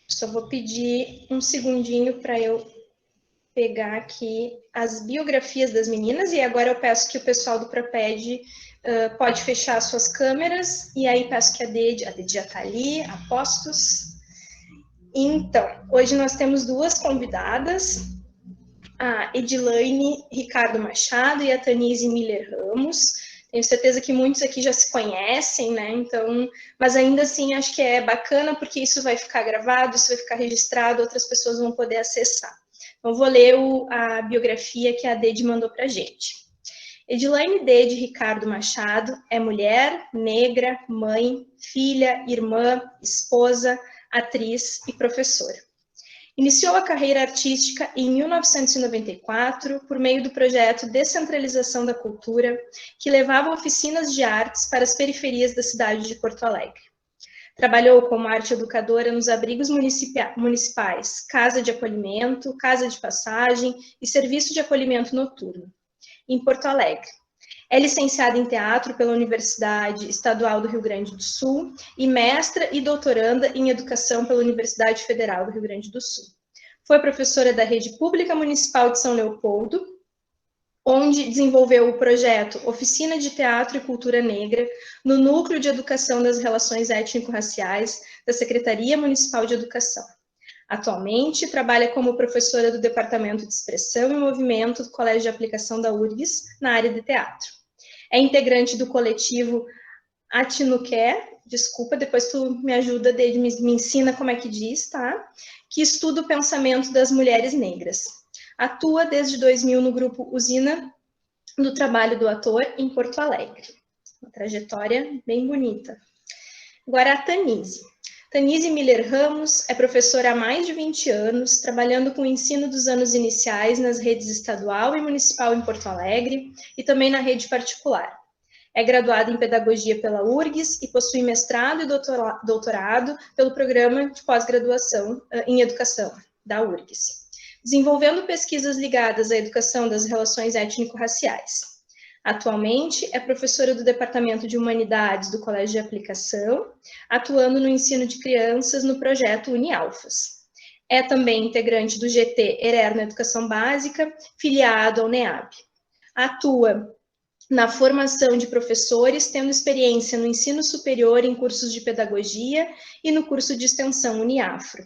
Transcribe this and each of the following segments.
Só vou pedir um segundinho para eu pegar aqui as biografias das meninas, e agora eu peço que o pessoal do Proped pode fechar suas câmeras, e aí peço que a Dede já está ali, a postos. Então, hoje nós temos duas convidadas, a Edilaine Ricardo Machado e a Tanise Miller Ramos. Tenho certeza que muitos aqui já se conhecem, né? Então, mas ainda assim acho que é bacana porque isso vai ficar gravado, isso vai ficar registrado, outras pessoas vão poder acessar. Então, vou ler a biografia que a Dede mandou para a gente. Edilaine Dede Ricardo Machado é mulher, negra, mãe, filha, irmã, esposa, atriz e professora. Iniciou a carreira artística em 1994 por meio do projeto Descentralização da Cultura, que levava oficinas de artes para as periferias da cidade de Porto Alegre. Trabalhou como arte educadora nos abrigos municipais, Casa de Acolhimento, Casa de Passagem e Serviço de Acolhimento Noturno, em Porto Alegre. É licenciada em teatro pela Universidade Estadual do Rio Grande do Sul e mestra e doutoranda em educação pela Universidade Federal do Rio Grande do Sul. Foi professora da Rede Pública Municipal de São Leopoldo, onde desenvolveu o projeto Oficina de Teatro e Cultura Negra no Núcleo de Educação das Relações Étnico-Raciais da Secretaria Municipal de Educação. Atualmente, trabalha como professora do Departamento de Expressão e Movimento do Colégio de Aplicação da URGS, na área de teatro. É integrante do coletivo Atinuqué, desculpa, depois tu me ajuda, me ensina como é que diz, tá? Que estuda o pensamento das mulheres negras. Atua desde 2000 no grupo Usina do Trabalho do Ator, em Porto Alegre. Uma trajetória bem bonita. Agora a Tanise. Tanise Miller Ramos é professora há mais de 20 anos, trabalhando com o ensino dos anos iniciais nas redes estadual e municipal em Porto Alegre e também na rede particular. É graduada em Pedagogia pela URGS e possui mestrado e doutorado pelo Programa de Pós-Graduação em Educação da URGS, desenvolvendo pesquisas ligadas à educação das relações étnico-raciais. Atualmente, é professora do Departamento de Humanidades do Colégio de Aplicação, atuando no ensino de crianças no projeto Unialfas. É também integrante do GT ERER na Educação Básica, filiado ao NEAB. Atua na formação de professores, tendo experiência no ensino superior em cursos de pedagogia e no curso de extensão Uniafro.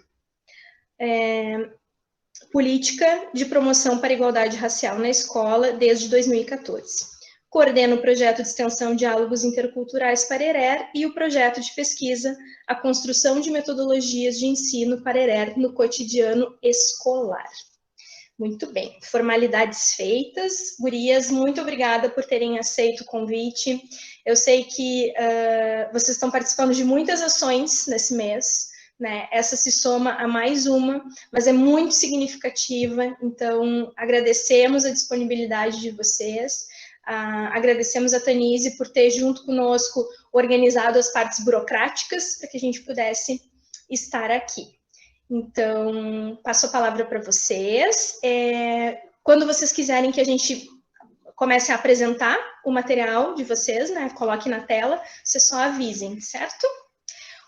Política de promoção para a igualdade racial na escola desde 2014. Coordena o projeto de extensão Diálogos Interculturais para ERER e o projeto de pesquisa A Construção de Metodologias de Ensino para ERER no Cotidiano Escolar. Muito bem, formalidades feitas. Gurias, muito obrigada por terem aceito o convite. Eu sei que vocês estão participando de muitas ações nesse mês, né? Essa se soma a mais uma, mas é muito significativa, então agradecemos a disponibilidade de vocês, agradecemos a Tanise por ter junto conosco organizado as partes burocráticas para que a gente pudesse estar aqui. Então, passo a palavra para vocês. Quando vocês quiserem que a gente comece a apresentar o material de vocês, né? Coloque na tela, vocês só avisem, certo?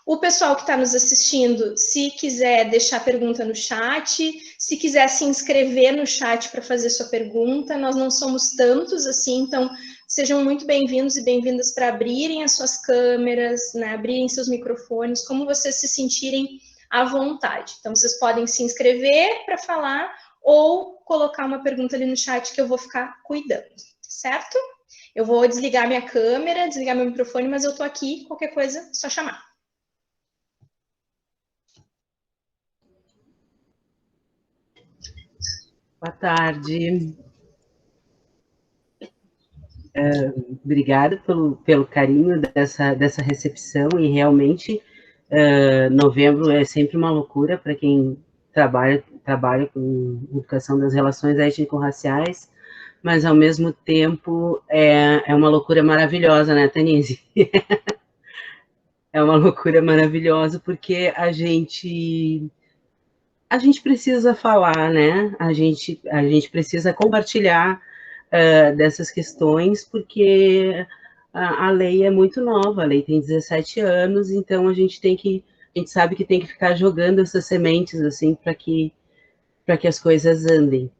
O pessoal que está nos assistindo, se quiser deixar pergunta no chat, se quiser se inscrever no chat para fazer sua pergunta, nós não somos tantos assim, então sejam muito bem-vindos e bem-vindas para abrirem as suas câmeras, né? Abrirem seus microfones, como vocês se sentirem à vontade. Então, vocês podem se inscrever para falar ou colocar uma pergunta ali no chat que eu vou ficar cuidando, certo? Eu vou desligar minha câmera, desligar meu microfone, mas eu estou aqui, qualquer coisa, é só chamar. Boa tarde. Obrigada pelo carinho dessa recepção, e realmente novembro é sempre uma loucura para quem trabalha com educação das relações étnico-raciais, mas ao mesmo tempo é uma loucura maravilhosa, né, Tanise? É uma loucura maravilhosa porque a gente precisa falar, né? A gente precisa compartilhar dessas questões, porque a lei é muito nova, a lei tem 17 anos, então a gente tem que a gente sabe que tem que ficar jogando essas sementes, assim, para que as coisas andem.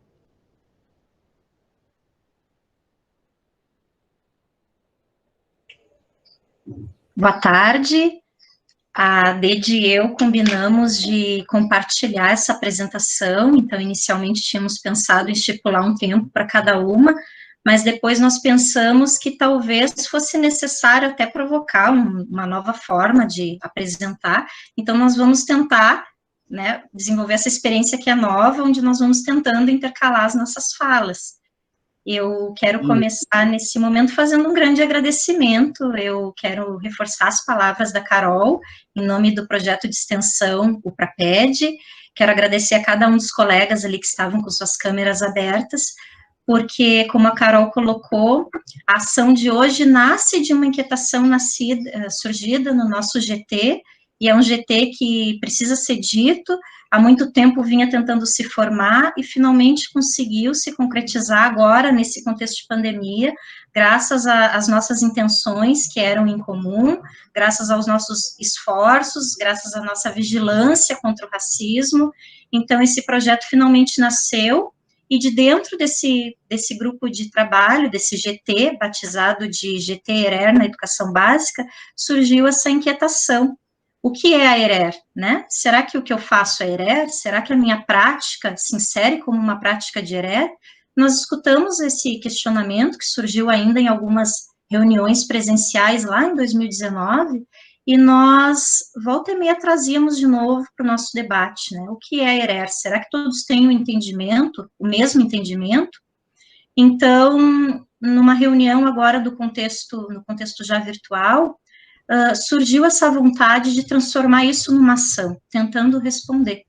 Boa tarde. A Dede e eu combinamos de compartilhar essa apresentação, então, inicialmente tínhamos pensado em estipular um tempo para cada uma, mas depois nós pensamos que talvez fosse necessário até provocar uma nova forma de apresentar, então nós vamos tentar, né, desenvolver essa experiência que é nova, onde nós vamos tentando intercalar as nossas falas. Eu quero começar nesse momento fazendo um grande agradecimento. Eu quero reforçar as palavras da Carol, em nome do projeto de extensão, o PRAPED. Quero agradecer a cada um dos colegas ali que estavam com suas câmeras abertas, porque, como a Carol colocou, a ação de hoje nasce de uma inquietação surgida no nosso GT, e é um GT que precisa ser dito, há muito tempo vinha tentando se formar e finalmente conseguiu se concretizar agora, nesse contexto de pandemia, graças às nossas intenções, que eram em comum, graças aos nossos esforços, graças à nossa vigilância contra o racismo. Então, esse projeto finalmente nasceu, e de dentro desse grupo de trabalho, desse GT, batizado de GT ERER na educação básica, surgiu essa inquietação. O que é a ERER, né? Será que o que eu faço é ERER? Será que a minha prática se insere como uma prática de ERER? Nós escutamos esse questionamento, que surgiu ainda em algumas reuniões presenciais lá em 2019, e nós, volta e meia, trazíamos de novo para o nosso debate, né? O que é ERER? Será que todos têm um entendimento, o mesmo entendimento? Então, numa reunião agora no contexto já virtual, surgiu essa vontade de transformar isso numa ação, tentando responder.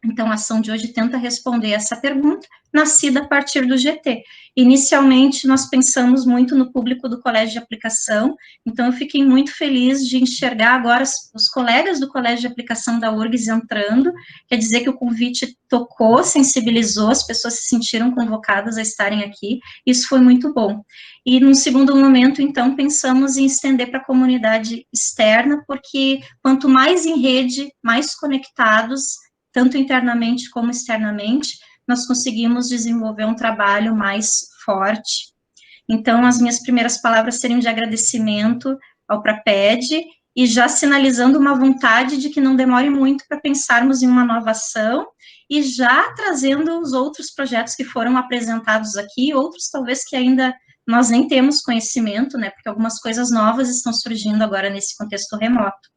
Então, a ação de hoje tenta responder essa pergunta, nascida a partir do GT. Inicialmente, nós pensamos muito no público do colégio de aplicação, então eu fiquei muito feliz de enxergar agora os colegas do colégio de aplicação da URGS entrando, quer dizer que o convite tocou, sensibilizou, as pessoas se sentiram convocadas a estarem aqui, isso foi muito bom. E, num segundo momento, então, pensamos em estender para a comunidade externa, porque quanto mais em rede, mais conectados, tanto internamente como externamente, nós conseguimos desenvolver um trabalho mais forte. Então, as minhas primeiras palavras seriam de agradecimento ao PRAPED, e já sinalizando uma vontade de que não demore muito para pensarmos em uma nova ação, e já trazendo os outros projetos que foram apresentados aqui, outros talvez que ainda nós nem temos conhecimento, né, porque algumas coisas novas estão surgindo agora nesse contexto remoto.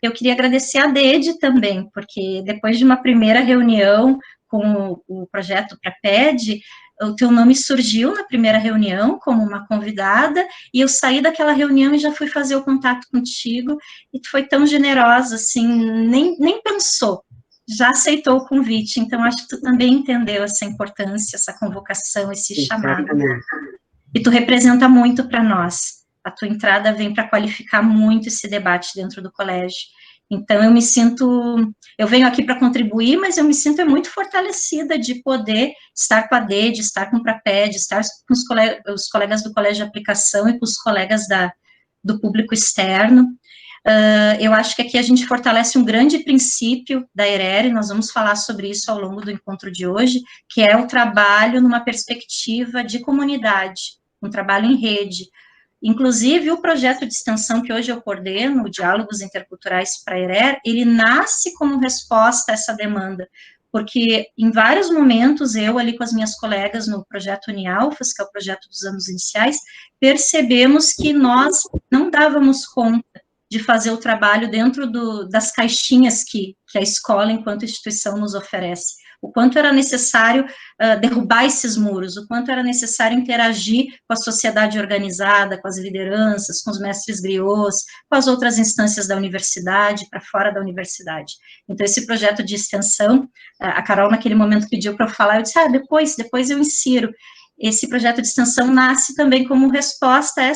Eu queria agradecer a Dede também, porque depois de uma primeira reunião com o projeto PRAPED, o teu nome surgiu na primeira reunião como uma convidada, e eu saí daquela reunião e já fui fazer o contato contigo, e tu foi tão generosa, assim, nem pensou, já aceitou o convite, então acho que tu também entendeu essa importância, essa convocação, esse chamado. E tu representa muito para nós. A tua entrada vem para qualificar muito esse debate dentro do colégio. Então, eu venho aqui para contribuir, mas eu me sinto muito fortalecida de poder estar com a Dede, estar com o PRAPED, estar com os colegas do colégio de aplicação e com os colegas do público externo. Eu acho que aqui a gente fortalece um grande princípio da ERER, e nós vamos falar sobre isso ao longo do encontro de hoje, que é o trabalho numa perspectiva de comunidade, um trabalho em rede. Inclusive, o projeto de extensão que hoje eu coordeno, o Diálogos Interculturais para a ERER, ele nasce como resposta a essa demanda, porque em vários momentos, eu ali com as minhas colegas no projeto Unialfas, que é o projeto dos anos iniciais, percebemos que nós não dávamos conta de fazer o trabalho dentro das caixinhas que a escola, enquanto instituição, nos oferece. O quanto era necessário derrubar esses muros, o quanto era necessário interagir com a sociedade organizada, com as lideranças, com os mestres griots, com as outras instâncias da universidade, para fora da universidade. Então, esse projeto de extensão, a Carol, naquele momento, pediu para eu falar, eu disse, depois eu insiro. Esse projeto de extensão nasce também como resposta a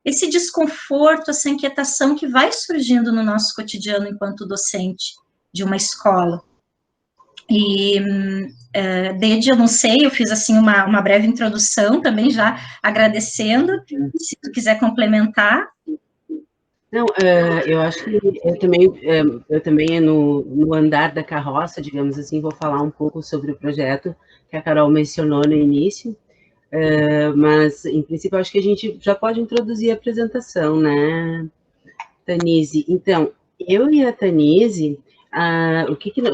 esse desconforto, essa inquietação que vai surgindo no nosso cotidiano enquanto docente de uma escola. E, Dede, eu não sei, eu fiz, assim, uma breve introdução também, já agradecendo, se tu quiser complementar. Não, eu acho que eu também no andar da carroça, digamos assim, vou falar um pouco sobre o projeto que a Carol mencionou no início, mas, em princípio, acho que a gente já pode introduzir a apresentação, né, Tanise? Então, eu e a Tanise,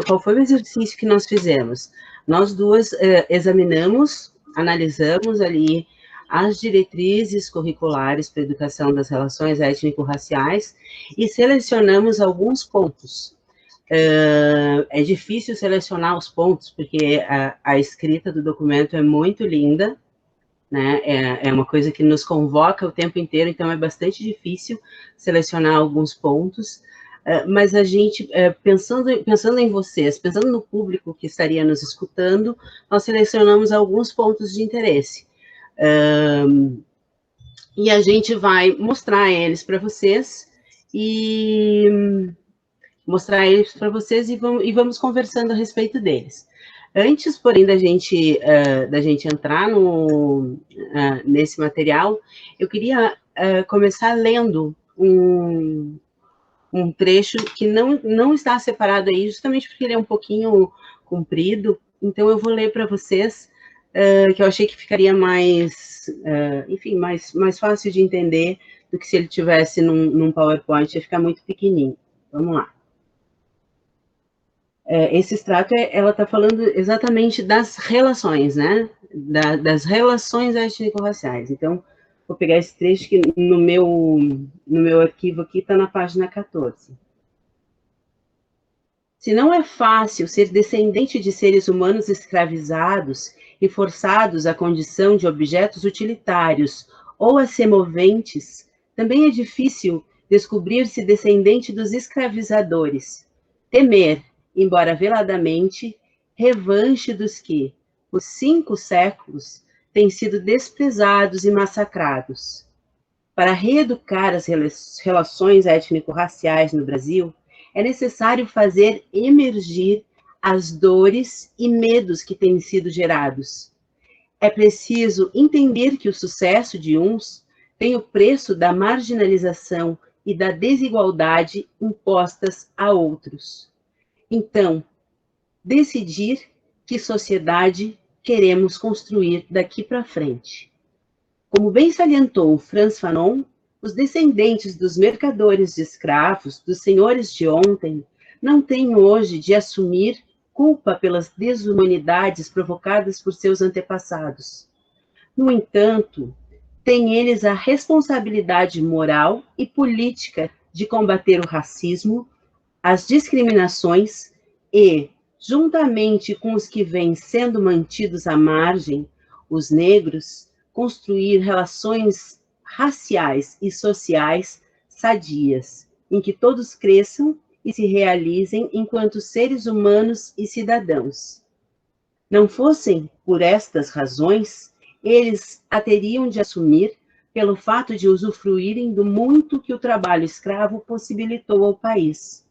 qual foi o exercício que nós fizemos? Nós duas examinamos, analisamos ali as diretrizes curriculares para a educação das relações étnico-raciais e selecionamos alguns pontos. É difícil selecionar os pontos, porque a escrita do documento é muito linda, né? É uma coisa que nos convoca o tempo inteiro, então é bastante difícil selecionar alguns pontos, mas a gente, pensando em vocês, pensando no público que estaria nos escutando, nós selecionamos alguns pontos de interesse. E a gente vai mostrar eles para vocês e vamos conversando a respeito deles. Antes, porém, da gente entrar nesse material, eu queria começar lendo um trecho que não está separado aí, justamente porque ele é um pouquinho comprido, então eu vou ler para vocês, que eu achei que ficaria mais fácil de entender do que se ele tivesse num PowerPoint, ia ficar muito pequenininho. Vamos lá. Esse extrato, ela está falando exatamente das relações, né? Das relações étnico-raciais. Então, vou pegar esse trecho que no meu arquivo aqui está na página 14. Se não é fácil ser descendente de seres humanos escravizados e forçados à condição de objetos utilitários ou a semoventes, também é difícil descobrir-se descendente dos escravizadores, temer, embora veladamente, revanche dos que, por 5 séculos, têm sido desprezados e massacrados. Para reeducar as relações étnico-raciais no Brasil, é necessário fazer emergir as dores e medos que têm sido gerados. É preciso entender que o sucesso de uns tem o preço da marginalização e da desigualdade impostas a outros. Então, decidir que sociedade queremos construir daqui para frente. Como bem salientou Frantz Fanon, os descendentes dos mercadores de escravos, dos senhores de ontem, não têm hoje de assumir culpa pelas desumanidades provocadas por seus antepassados. No entanto, têm eles a responsabilidade moral e política de combater o racismo, as discriminações e, juntamente com os que vêm sendo mantidos à margem, os negros, construir relações raciais e sociais sadias, em que todos cresçam e se realizem enquanto seres humanos e cidadãos. Não fossem por estas razões, eles a teriam de assumir pelo fato de usufruírem do muito que o trabalho escravo possibilitou ao país.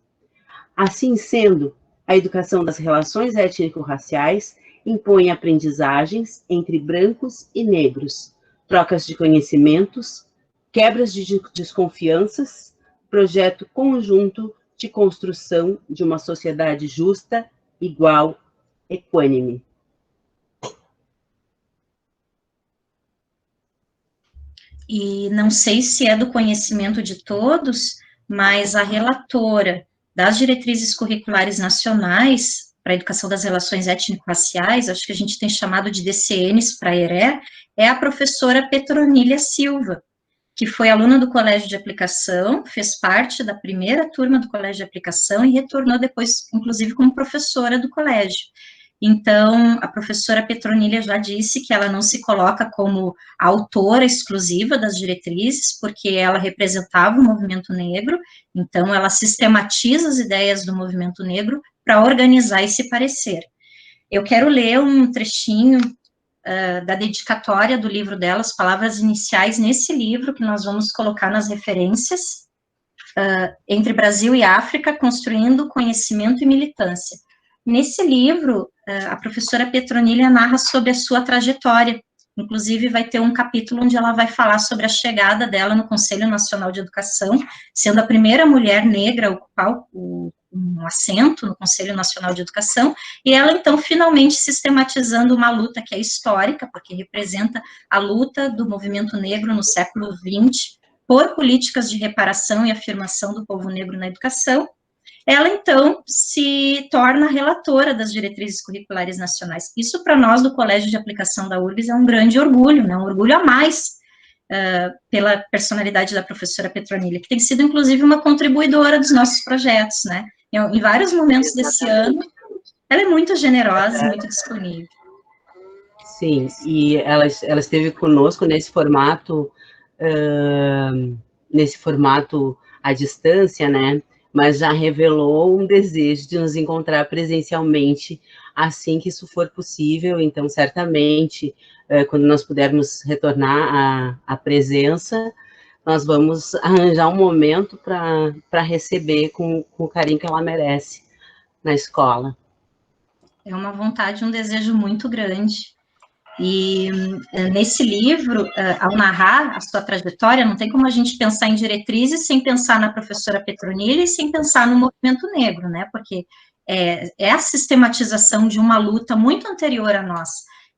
Assim sendo, a educação das relações étnico-raciais impõe aprendizagens entre brancos e negros, trocas de conhecimentos, quebras de desconfianças, projeto conjunto de construção de uma sociedade justa, igual, equânime. E não sei se é do conhecimento de todos, mas a relatora das diretrizes curriculares nacionais para a educação das relações étnico-raciais, acho que a gente tem chamado de DCNs para a ERE, é a professora Petronília Silva, que foi aluna do Colégio de Aplicação, fez parte da primeira turma do Colégio de Aplicação e retornou depois, inclusive, como professora do colégio. Então, a professora Petronília já disse que ela não se coloca como autora exclusiva das diretrizes, porque ela representava o movimento negro, então ela sistematiza as ideias do movimento negro para organizar esse parecer. Eu quero ler um trechinho da dedicatória do livro dela, as palavras iniciais, nesse livro que nós vamos colocar nas referências, Entre Brasil e África, Construindo Conhecimento e Militância. Nesse livro, a professora Petronília narra sobre a sua trajetória inclusive vai ter um capítulo onde ela vai falar sobre a chegada dela no Conselho Nacional de Educação, sendo a primeira mulher negra a ocupar um assento no Conselho Nacional de Educação, e ela, então, finalmente sistematizando uma luta que é histórica, porque representa a luta do movimento negro no século XX, por políticas de reparação e afirmação do povo negro na educação. Ela, então, se torna relatora das diretrizes curriculares nacionais. Isso, para nós, do Colégio de Aplicação da URGS, é um grande orgulho, né? Um orgulho a mais pela personalidade da professora Petronilha, que tem sido, inclusive, uma contribuidora dos nossos projetos, né? Em vários momentos desse ano, ela é muito generosa e muito disponível. Sim, e ela esteve conosco nesse formato à distância, né? Mas já revelou um desejo de nos encontrar presencialmente assim que isso for possível. Então, certamente, quando nós pudermos retornar à presença, nós vamos arranjar um momento para receber com o carinho que ela merece na escola. É uma vontade, um desejo muito grande. E nesse livro, ao narrar a sua trajetória, não tem como a gente pensar em diretrizes sem pensar na professora Petronilha e sem pensar no movimento negro, né? Porque é a sistematização de uma luta muito anterior a nós.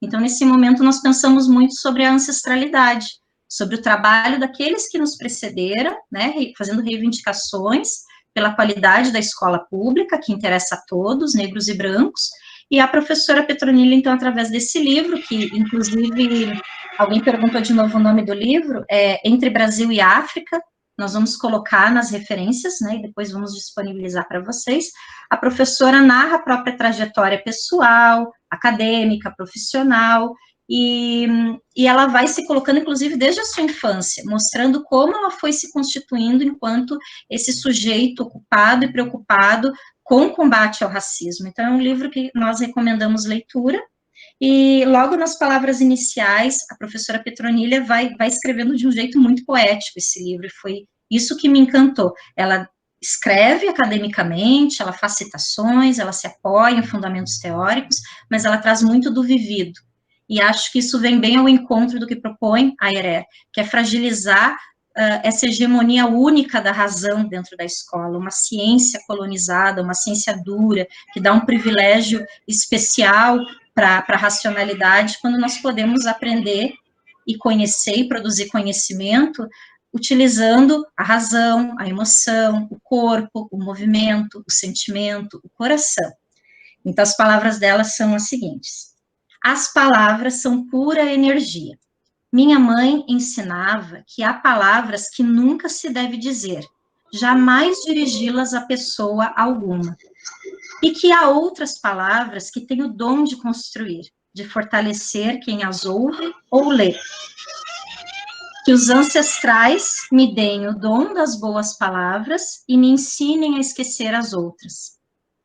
Então, nesse momento, nós pensamos muito sobre a ancestralidade, sobre o trabalho daqueles que nos precederam, né? Fazendo reivindicações pela qualidade da escola pública, que interessa a todos, negros e brancos. E a professora Petronilha, então, através desse livro, que, inclusive, alguém perguntou de novo o nome do livro, é Entre Brasil e África, nós vamos colocar nas referências, né, e depois vamos disponibilizar para vocês. A professora narra a própria trajetória pessoal, acadêmica, profissional, e ela vai se colocando, inclusive, desde a sua infância, mostrando como ela foi se constituindo enquanto esse sujeito ocupado e preocupado com o combate ao racismo. Então, é um livro que nós recomendamos leitura, e logo nas palavras iniciais, a professora Petronilha vai escrevendo de um jeito muito poético esse livro, e foi isso que me encantou. Ela escreve academicamente, ela faz citações, ela se apoia em fundamentos teóricos, mas ela traz muito do vivido, e acho que isso vem bem ao encontro do que propõe a ERER, que é fragilizar essa hegemonia única da razão dentro da escola, uma ciência colonizada, uma ciência dura, que dá um privilégio especial para a racionalidade, quando nós podemos aprender e conhecer e produzir conhecimento utilizando a razão, a emoção, o corpo, o movimento, o sentimento, o coração. Então, as palavras dela são as seguintes: as palavras são pura energia. Minha mãe ensinava que há palavras que nunca se deve dizer, jamais dirigi-las a pessoa alguma, e que há outras palavras que têm o dom de construir, de fortalecer quem as ouve ou lê. Que os ancestrais me deem o dom das boas palavras e me ensinem a esquecer as outras.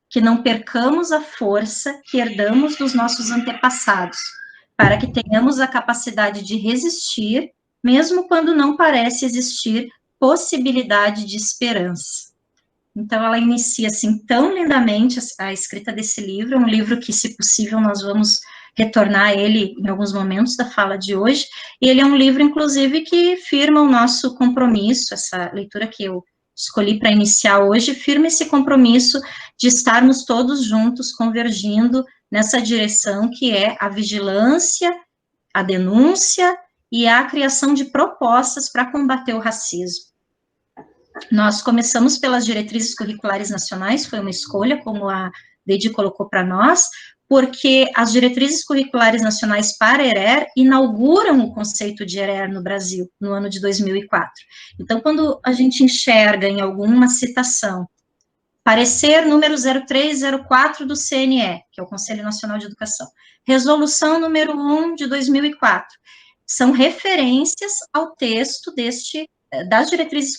Que não percamos a força que herdamos dos nossos antepassados, para que tenhamos a capacidade de resistir, mesmo quando não parece existir possibilidade de esperança. Então, ela inicia, assim, tão lindamente a escrita desse livro, um livro que, se possível, nós vamos retornar a ele em alguns momentos da fala de hoje, e ele é um livro, inclusive, que firma o nosso compromisso, essa leitura que eu escolhi para iniciar hoje, firma esse compromisso de estarmos todos juntos convergindo nessa direção que é a vigilância, a denúncia e a criação de propostas para combater o racismo. Nós começamos pelas diretrizes curriculares nacionais, foi uma escolha, como a Deide colocou para nós, porque as diretrizes curriculares nacionais para ERER inauguram o conceito de ERER no Brasil, no ano de 2004. Então, quando a gente enxerga em alguma citação, parecer número 0304 do CNE, que é o Conselho Nacional de Educação, resolução número 1 de 2004, são referências ao texto das diretrizes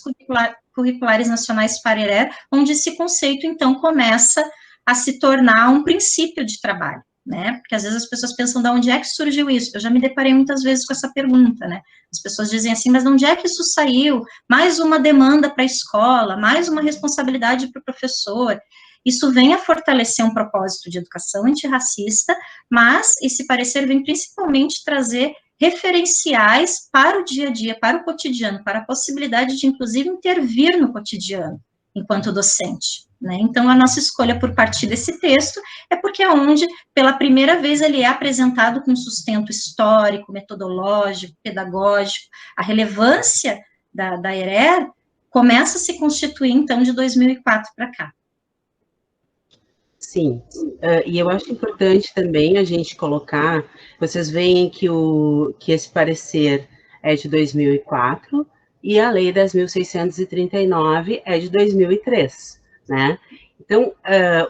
curriculares nacionais para ERER, onde esse conceito, então, começa a se tornar um princípio de trabalho, né? Porque às vezes as pessoas pensam, de onde é que surgiu isso? Eu já me deparei muitas vezes com essa pergunta, né? As pessoas dizem assim, mas de onde é que isso saiu? Mais uma demanda para a escola, mais uma responsabilidade para o professor. Isso vem a fortalecer um propósito de educação antirracista, mas esse parecer vem principalmente trazer referenciais para o dia a dia, para o cotidiano, para a possibilidade de, inclusive, intervir no cotidiano, enquanto docente, né? Então, a nossa escolha por partir desse texto é porque é onde, pela primeira vez, ele é apresentado com sustento histórico, metodológico, pedagógico. A relevância da ERER começa a se constituir, então, de 2004 para cá. Sim, e eu acho importante também a gente colocar, vocês veem que esse parecer é de 2004 e a Lei 10.639 é de 2003, né? Então,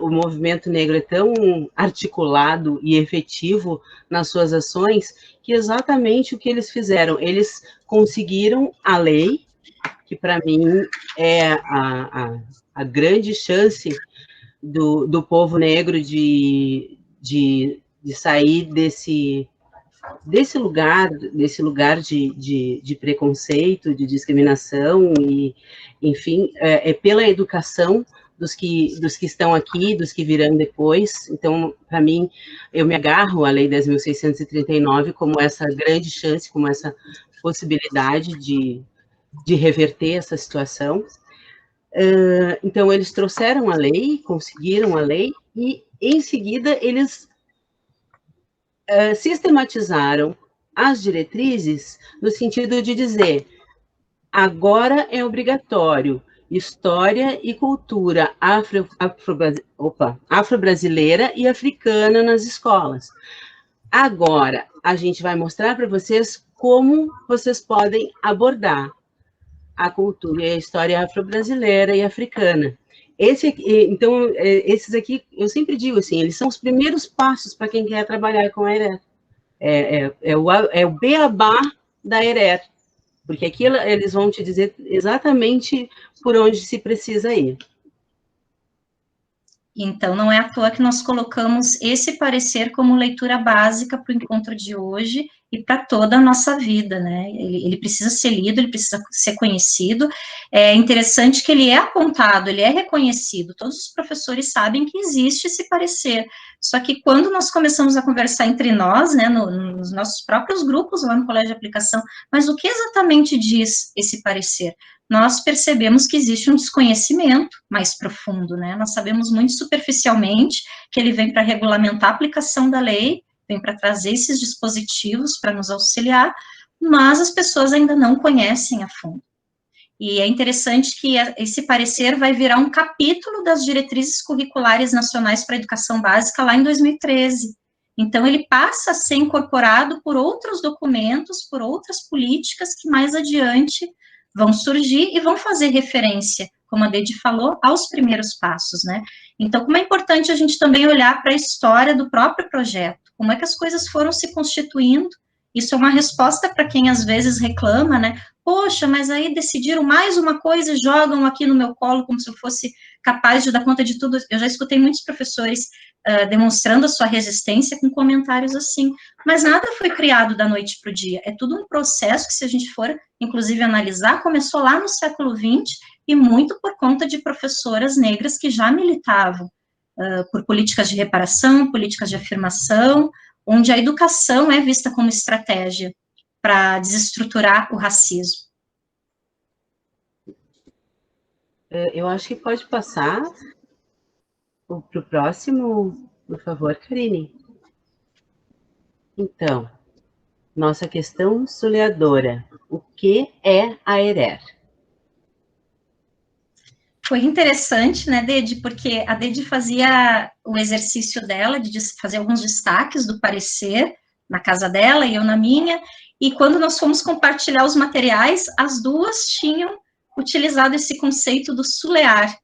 o movimento negro é tão articulado e efetivo nas suas ações que exatamente o que eles fizeram, eles conseguiram a lei, que para mim é a grande chance do povo negro de sair desse lugar de preconceito, de discriminação, e, enfim, é pela educação dos que estão aqui, dos que virão depois. Então, para mim, eu me agarro à Lei 10.639 como essa grande chance, como essa possibilidade de reverter essa situação. Então, eles trouxeram a lei, conseguiram a lei, e, em seguida, eles sistematizaram as diretrizes no sentido de dizer, agora é obrigatório história e cultura afro-brasileira e africana nas escolas. Agora, a gente vai mostrar para vocês como vocês podem abordar a cultura e a história afro-brasileira e africana. Então, esses aqui, eu sempre digo assim, eles são os primeiros passos para quem quer trabalhar com a ERER. É o beabá da ERER, porque aqui eles vão te dizer exatamente por onde se precisa ir. Então, não é à toa que nós colocamos esse parecer como leitura básica para o encontro de hoje e para toda a nossa vida, né? Ele precisa ser lido, ele precisa ser conhecido. É interessante que ele é apontado, ele é reconhecido, todos os professores sabem que existe esse parecer, só que quando nós começamos a conversar entre nós, né, nos nossos próprios grupos lá no Colégio de Aplicação, mas o que exatamente diz esse parecer? Nós percebemos que existe um desconhecimento mais profundo, né? Nós sabemos muito superficialmente que ele vem para regulamentar a aplicação da lei, vem para trazer esses dispositivos para nos auxiliar, mas as pessoas ainda não conhecem a fundo. E é interessante que esse parecer vai virar um capítulo das diretrizes curriculares nacionais para a educação básica lá em 2013. Então, ele passa a ser incorporado por outros documentos, por outras políticas que mais adiante vão surgir e vão fazer referência, como a Dedi falou, aos primeiros passos, né? Então, como é importante a gente também olhar para a história do próprio projeto, como é que as coisas foram se constituindo. Isso é uma resposta para quem às vezes reclama, né? Poxa, mas aí decidiram mais uma coisa e jogam aqui no meu colo como se eu fosse capaz de dar conta de tudo. Eu já escutei muitos professores demonstrando a sua resistência com comentários assim, mas nada foi criado da noite para o dia, é tudo um processo que, se a gente for, inclusive, analisar, começou lá no século XX e muito por conta de professoras negras que já militavam por políticas de reparação, políticas de afirmação, onde a educação é vista como estratégia para desestruturar o racismo. Eu acho que pode passar para o próximo, por favor, Karine. Então, nossa questão suleadora. O que é a ERER? Foi interessante, né, Dedi, porque a Dedi fazia o exercício dela de fazer alguns destaques do parecer na casa dela e eu na minha, e quando nós fomos compartilhar os materiais, as duas tinham utilizado esse conceito do sulear.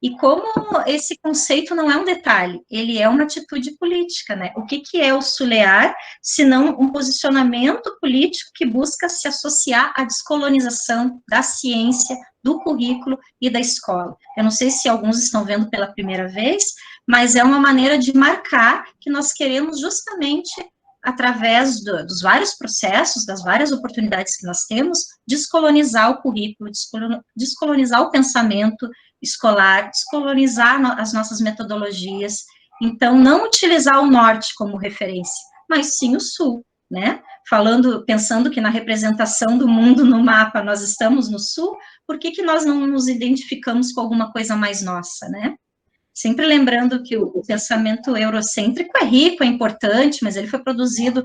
E como esse conceito não é um detalhe, ele é uma atitude política, né? O que é o sulear, se não um posicionamento político que busca se associar à descolonização da ciência, do currículo e da escola. Eu não sei se alguns estão vendo pela primeira vez, mas é uma maneira de marcar que nós queremos justamente, através dos vários processos, das várias oportunidades que nós temos, descolonizar o currículo, descolonizar o pensamento escolar, descolonizar as nossas metodologias. Então, não utilizar o norte como referência, mas sim o sul. né? Pensando que na representação do mundo no mapa nós estamos no sul, por que nós não nos identificamos com alguma coisa mais nossa, né? Sempre lembrando que o pensamento eurocêntrico é rico, é importante, mas ele foi produzido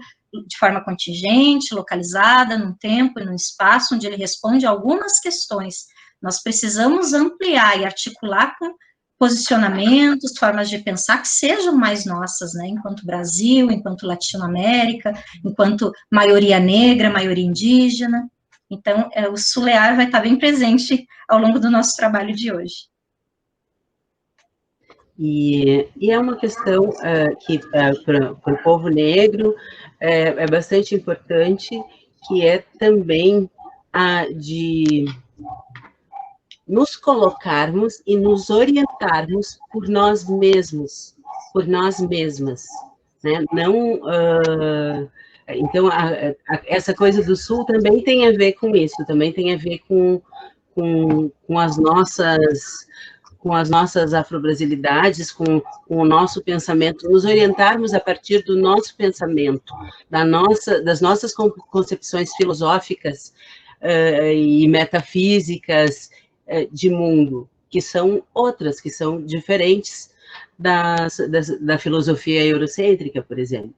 de forma contingente, localizada, num tempo e num espaço, onde ele responde a algumas questões. Nós precisamos ampliar e articular com posicionamentos, formas de pensar que sejam mais nossas, né, enquanto Brasil, enquanto Latinoamérica, enquanto maioria negra, maioria indígena. Então, o Sulear vai estar bem presente ao longo do nosso trabalho de hoje. E é uma questão que, para o povo negro, é bastante importante, que é também a de nos colocarmos e nos orientarmos por nós mesmos, por nós mesmas, né? Não, então, essa coisa do Sul também tem a ver com isso, também tem a ver com as nossas afro-brasilidades, com o nosso pensamento, nos orientarmos a partir do nosso pensamento, das nossas concepções filosóficas e metafísicas de mundo, que são outras, que são diferentes da filosofia eurocêntrica, por exemplo.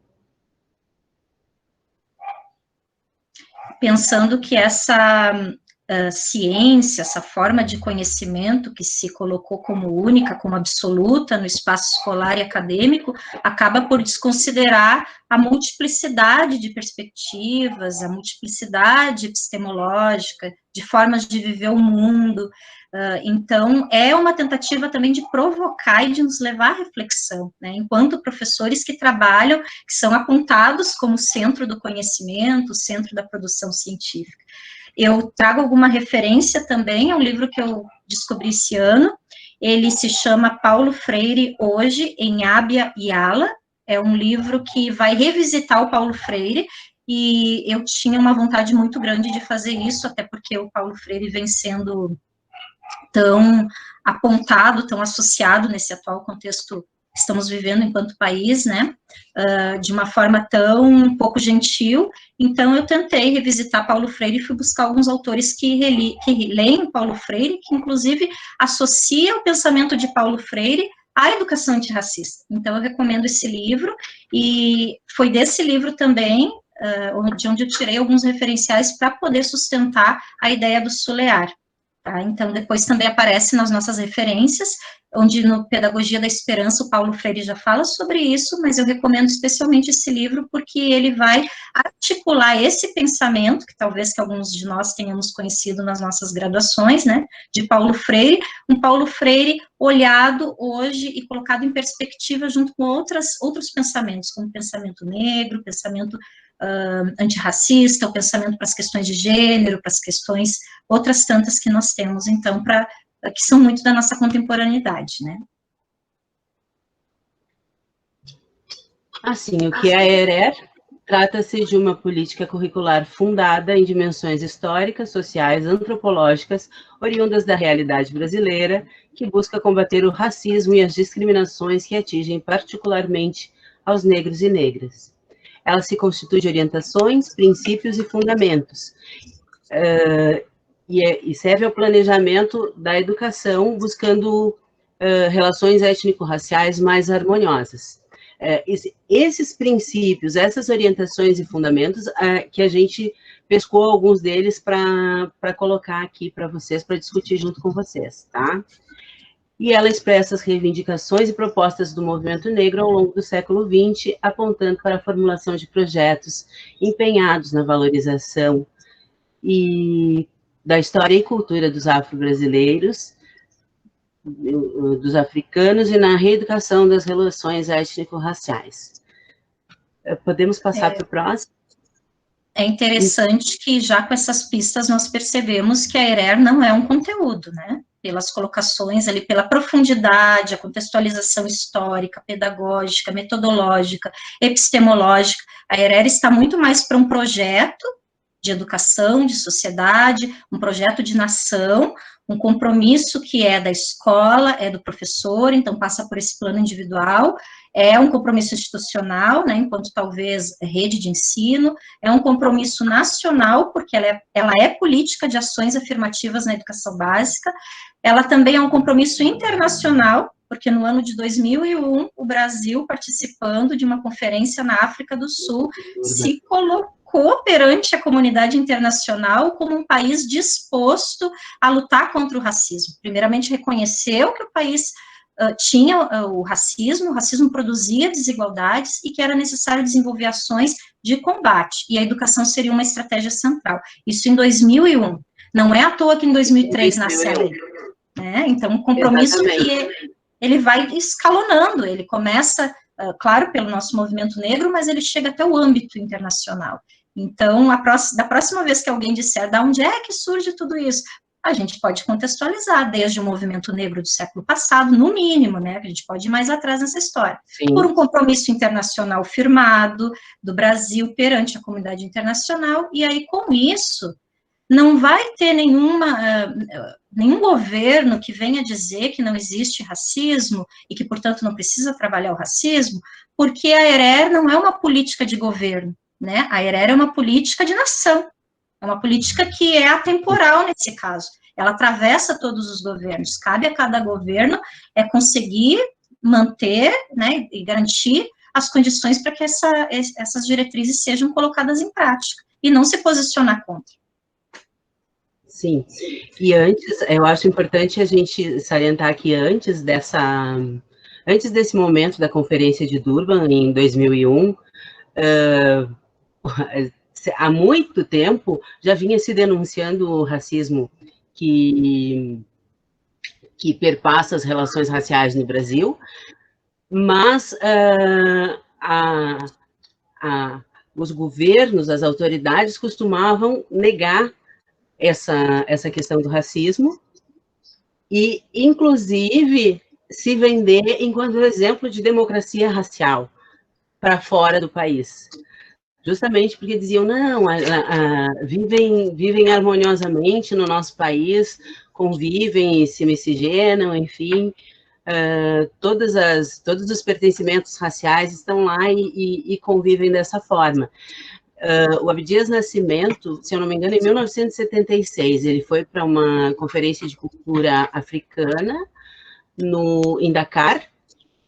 Pensando que essa ciência, essa forma de conhecimento que se colocou como única, como absoluta no espaço escolar e acadêmico, acaba por desconsiderar a multiplicidade de perspectivas, a multiplicidade epistemológica, de formas de viver o mundo. Então, é uma tentativa também de provocar e de nos levar à reflexão, né, enquanto professores que trabalham, que são apontados como centro do conhecimento, centro da produção científica. Eu trago alguma referência também ao livro que eu descobri esse ano. Ele se chama Paulo Freire Hoje em Abya Yala. É um livro que vai revisitar o Paulo Freire, e eu tinha uma vontade muito grande de fazer isso, até porque o Paulo Freire vem sendo tão apontado, tão associado nesse atual contexto que estamos vivendo enquanto país, né, de uma forma tão pouco gentil. Então, eu tentei revisitar Paulo Freire e fui buscar alguns autores que leem Paulo Freire, que, inclusive, associam o pensamento de Paulo Freire à educação antirracista. Então, eu recomendo esse livro, e foi desse livro também, de onde eu tirei alguns referenciais para poder sustentar a ideia do Sulear. Tá? Então, depois também aparece nas nossas referências, onde no Pedagogia da Esperança o Paulo Freire já fala sobre isso, mas eu recomendo especialmente esse livro porque ele vai articular esse pensamento, que talvez que alguns de nós tenhamos conhecido nas nossas graduações, né, de Paulo Freire, um Paulo Freire olhado hoje e colocado em perspectiva junto com outros pensamentos, como o pensamento negro, o pensamento antirracista, o pensamento para as questões de gênero, para as questões, outras tantas que nós temos, então, que são muito da nossa contemporaneidade, né? Assim, o que é a ERER? Trata-se de uma política curricular fundada em dimensões históricas, sociais, antropológicas, oriundas da realidade brasileira, que busca combater o racismo e as discriminações que atingem particularmente aos negros e negras. Ela se constitui de orientações, princípios e fundamentos, e serve ao planejamento da educação, buscando relações étnico-raciais mais harmoniosas. Esses princípios, essas orientações e fundamentos, que a gente pescou alguns deles para colocar aqui para vocês, para discutir junto com vocês, tá? E ela expressa as reivindicações e propostas do movimento negro ao longo do século XX, apontando para a formulação de projetos empenhados na valorização da história e cultura dos afro-brasileiros, dos africanos, e na reeducação das relações étnico-raciais. Podemos passar para o próximo? É interessante que, já com essas pistas, nós percebemos que a ERER não é um conteúdo, né? Pelas colocações ali, pela profundidade, a contextualização histórica, pedagógica, metodológica, epistemológica, a ERER está muito mais para um projeto de educação, de sociedade, um projeto de nação, um compromisso que é da escola, é do professor, então passa por esse plano individual, é um compromisso institucional, né, enquanto talvez rede de ensino, é um compromisso nacional, porque ela é política de ações afirmativas na educação básica, ela também é um compromisso internacional, porque no ano de 2001, o Brasil, participando de uma conferência na África do Sul, se colocou perante a comunidade internacional como um país disposto a lutar contra o racismo. Primeiramente, reconheceu que o país tinha o racismo produzia desigualdades e que era necessário desenvolver ações de combate, e a educação seria uma estratégia central. Isso em 2001. Não é à toa que em 2003 nasce a lei. Né? Então, um compromisso que ele vai escalonando, ele começa, claro, pelo nosso movimento negro, mas ele chega até o âmbito internacional. Então, da próxima vez que alguém disser de onde é que surge tudo isso, a gente pode contextualizar desde o movimento negro do século passado, no mínimo, né, a gente pode ir mais atrás nessa história, Sim. por um compromisso internacional firmado do Brasil perante a comunidade internacional, e aí, com isso, não vai ter nenhum governo que venha dizer que não existe racismo e que, portanto, não precisa trabalhar o racismo, porque a ERER não é uma política de governo, né? A ERER é uma política de nação, é uma política que é atemporal nesse caso. Ela atravessa todos os governos, cabe a cada governo conseguir manter, né, e garantir as condições para que essas diretrizes sejam colocadas em prática, e não se posicionar contra. Sim, e antes, eu acho importante a gente salientar que antes desse momento da Conferência de Durban, em 2001, há muito tempo já vinha se denunciando o racismo que perpassa as relações raciais no Brasil, mas os governos, as autoridades costumavam negar essa questão do racismo e, inclusive, se vender enquanto exemplo de democracia racial para fora do país. Justamente porque diziam, não, vivem harmoniosamente no nosso país, convivem, se miscigenam, enfim, todos os pertencimentos raciais estão lá e convivem dessa forma. O Abdias Nascimento, se eu não me engano, em 1976, ele foi para uma conferência de cultura africana em Dakar,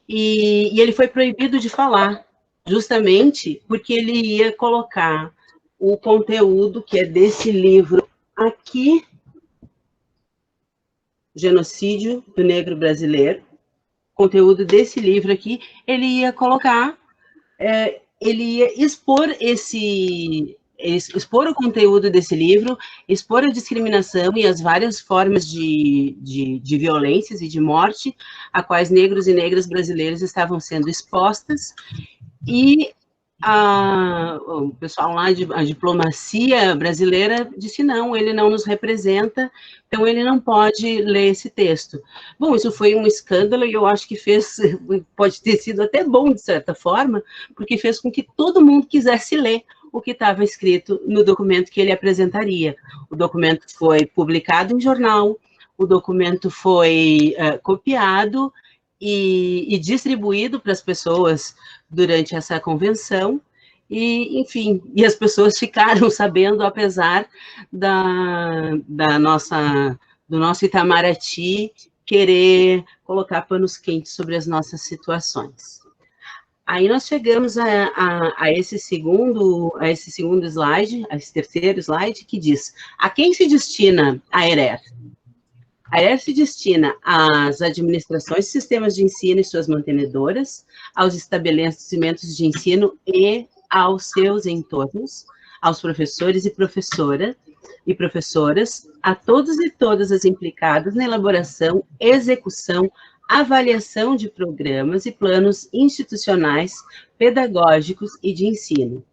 e ele foi proibido de falar, justamente porque ele ia colocar o conteúdo que é desse livro aqui, Genocídio do Negro Brasileiro, conteúdo desse livro aqui, ele ia colocar... ele ia expor o conteúdo desse livro, expor a discriminação e as várias formas de violências e de morte a quais negros e negras brasileiros estavam sendo expostas, e o pessoal lá, a diplomacia brasileira disse, não, ele não nos representa, então ele não pode ler esse texto. Bom, isso foi um escândalo e eu acho que pode ter sido até bom, de certa forma, porque fez com que todo mundo quisesse ler o que estava escrito no documento que ele apresentaria. O documento foi publicado em jornal, o documento foi copiado e distribuído para as pessoas durante essa convenção, e, enfim, e as pessoas ficaram sabendo, apesar do nosso Itamaraty querer colocar panos quentes sobre as nossas situações. Aí nós chegamos a esse segundo slide, a esse terceiro slide, que diz, a quem se destina a ERER? A ERER se destina às administrações de sistemas de ensino e suas mantenedoras, aos estabelecimentos de ensino e aos seus entornos, aos professores e professoras, a todos e todas as implicadas na elaboração, execução, avaliação de programas e planos institucionais, pedagógicos e de ensino,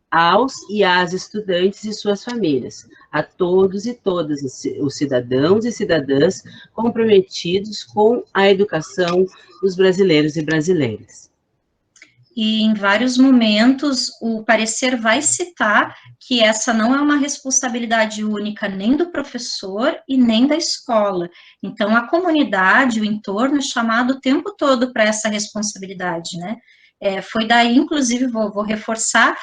aos e às estudantes e suas famílias, a todos e todas os cidadãos e cidadãs comprometidos com a educação dos brasileiros e brasileiras. e em vários momentos o parecer vai citar que essa não é uma responsabilidade única nem do professor e nem da escola. Então, a comunidade, o entorno é chamado o tempo todo para essa responsabilidade, né? Foi daí, inclusive, vou reforçar,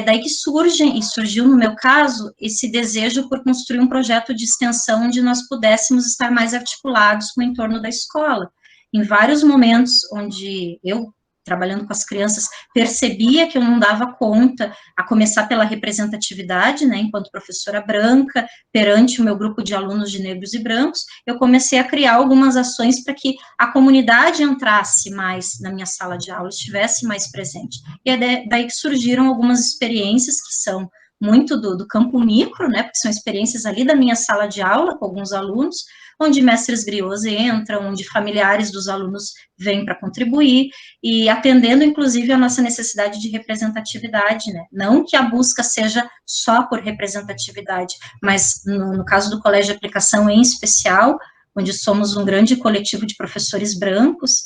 daí que surgiu no meu caso, esse desejo por construir um projeto de extensão onde nós pudéssemos estar mais articulados com o entorno da escola. Em vários momentos onde eu, trabalhando com as crianças, percebia que eu não dava conta, a começar pela representatividade, né, enquanto professora branca, perante o meu grupo de alunos de negros e brancos, eu comecei a criar algumas ações para que a comunidade entrasse mais na minha sala de aula, estivesse mais presente. E é daí que surgiram algumas experiências que são muito do campo micro, né, porque são experiências ali da minha sala de aula com alguns alunos, onde mestres griots entram, onde familiares dos alunos vêm para contribuir, e atendendo, inclusive, a nossa necessidade de representatividade, né? Não que a busca seja só por representatividade, mas no caso do Colégio de Aplicação em especial, onde somos um grande coletivo de professores brancos,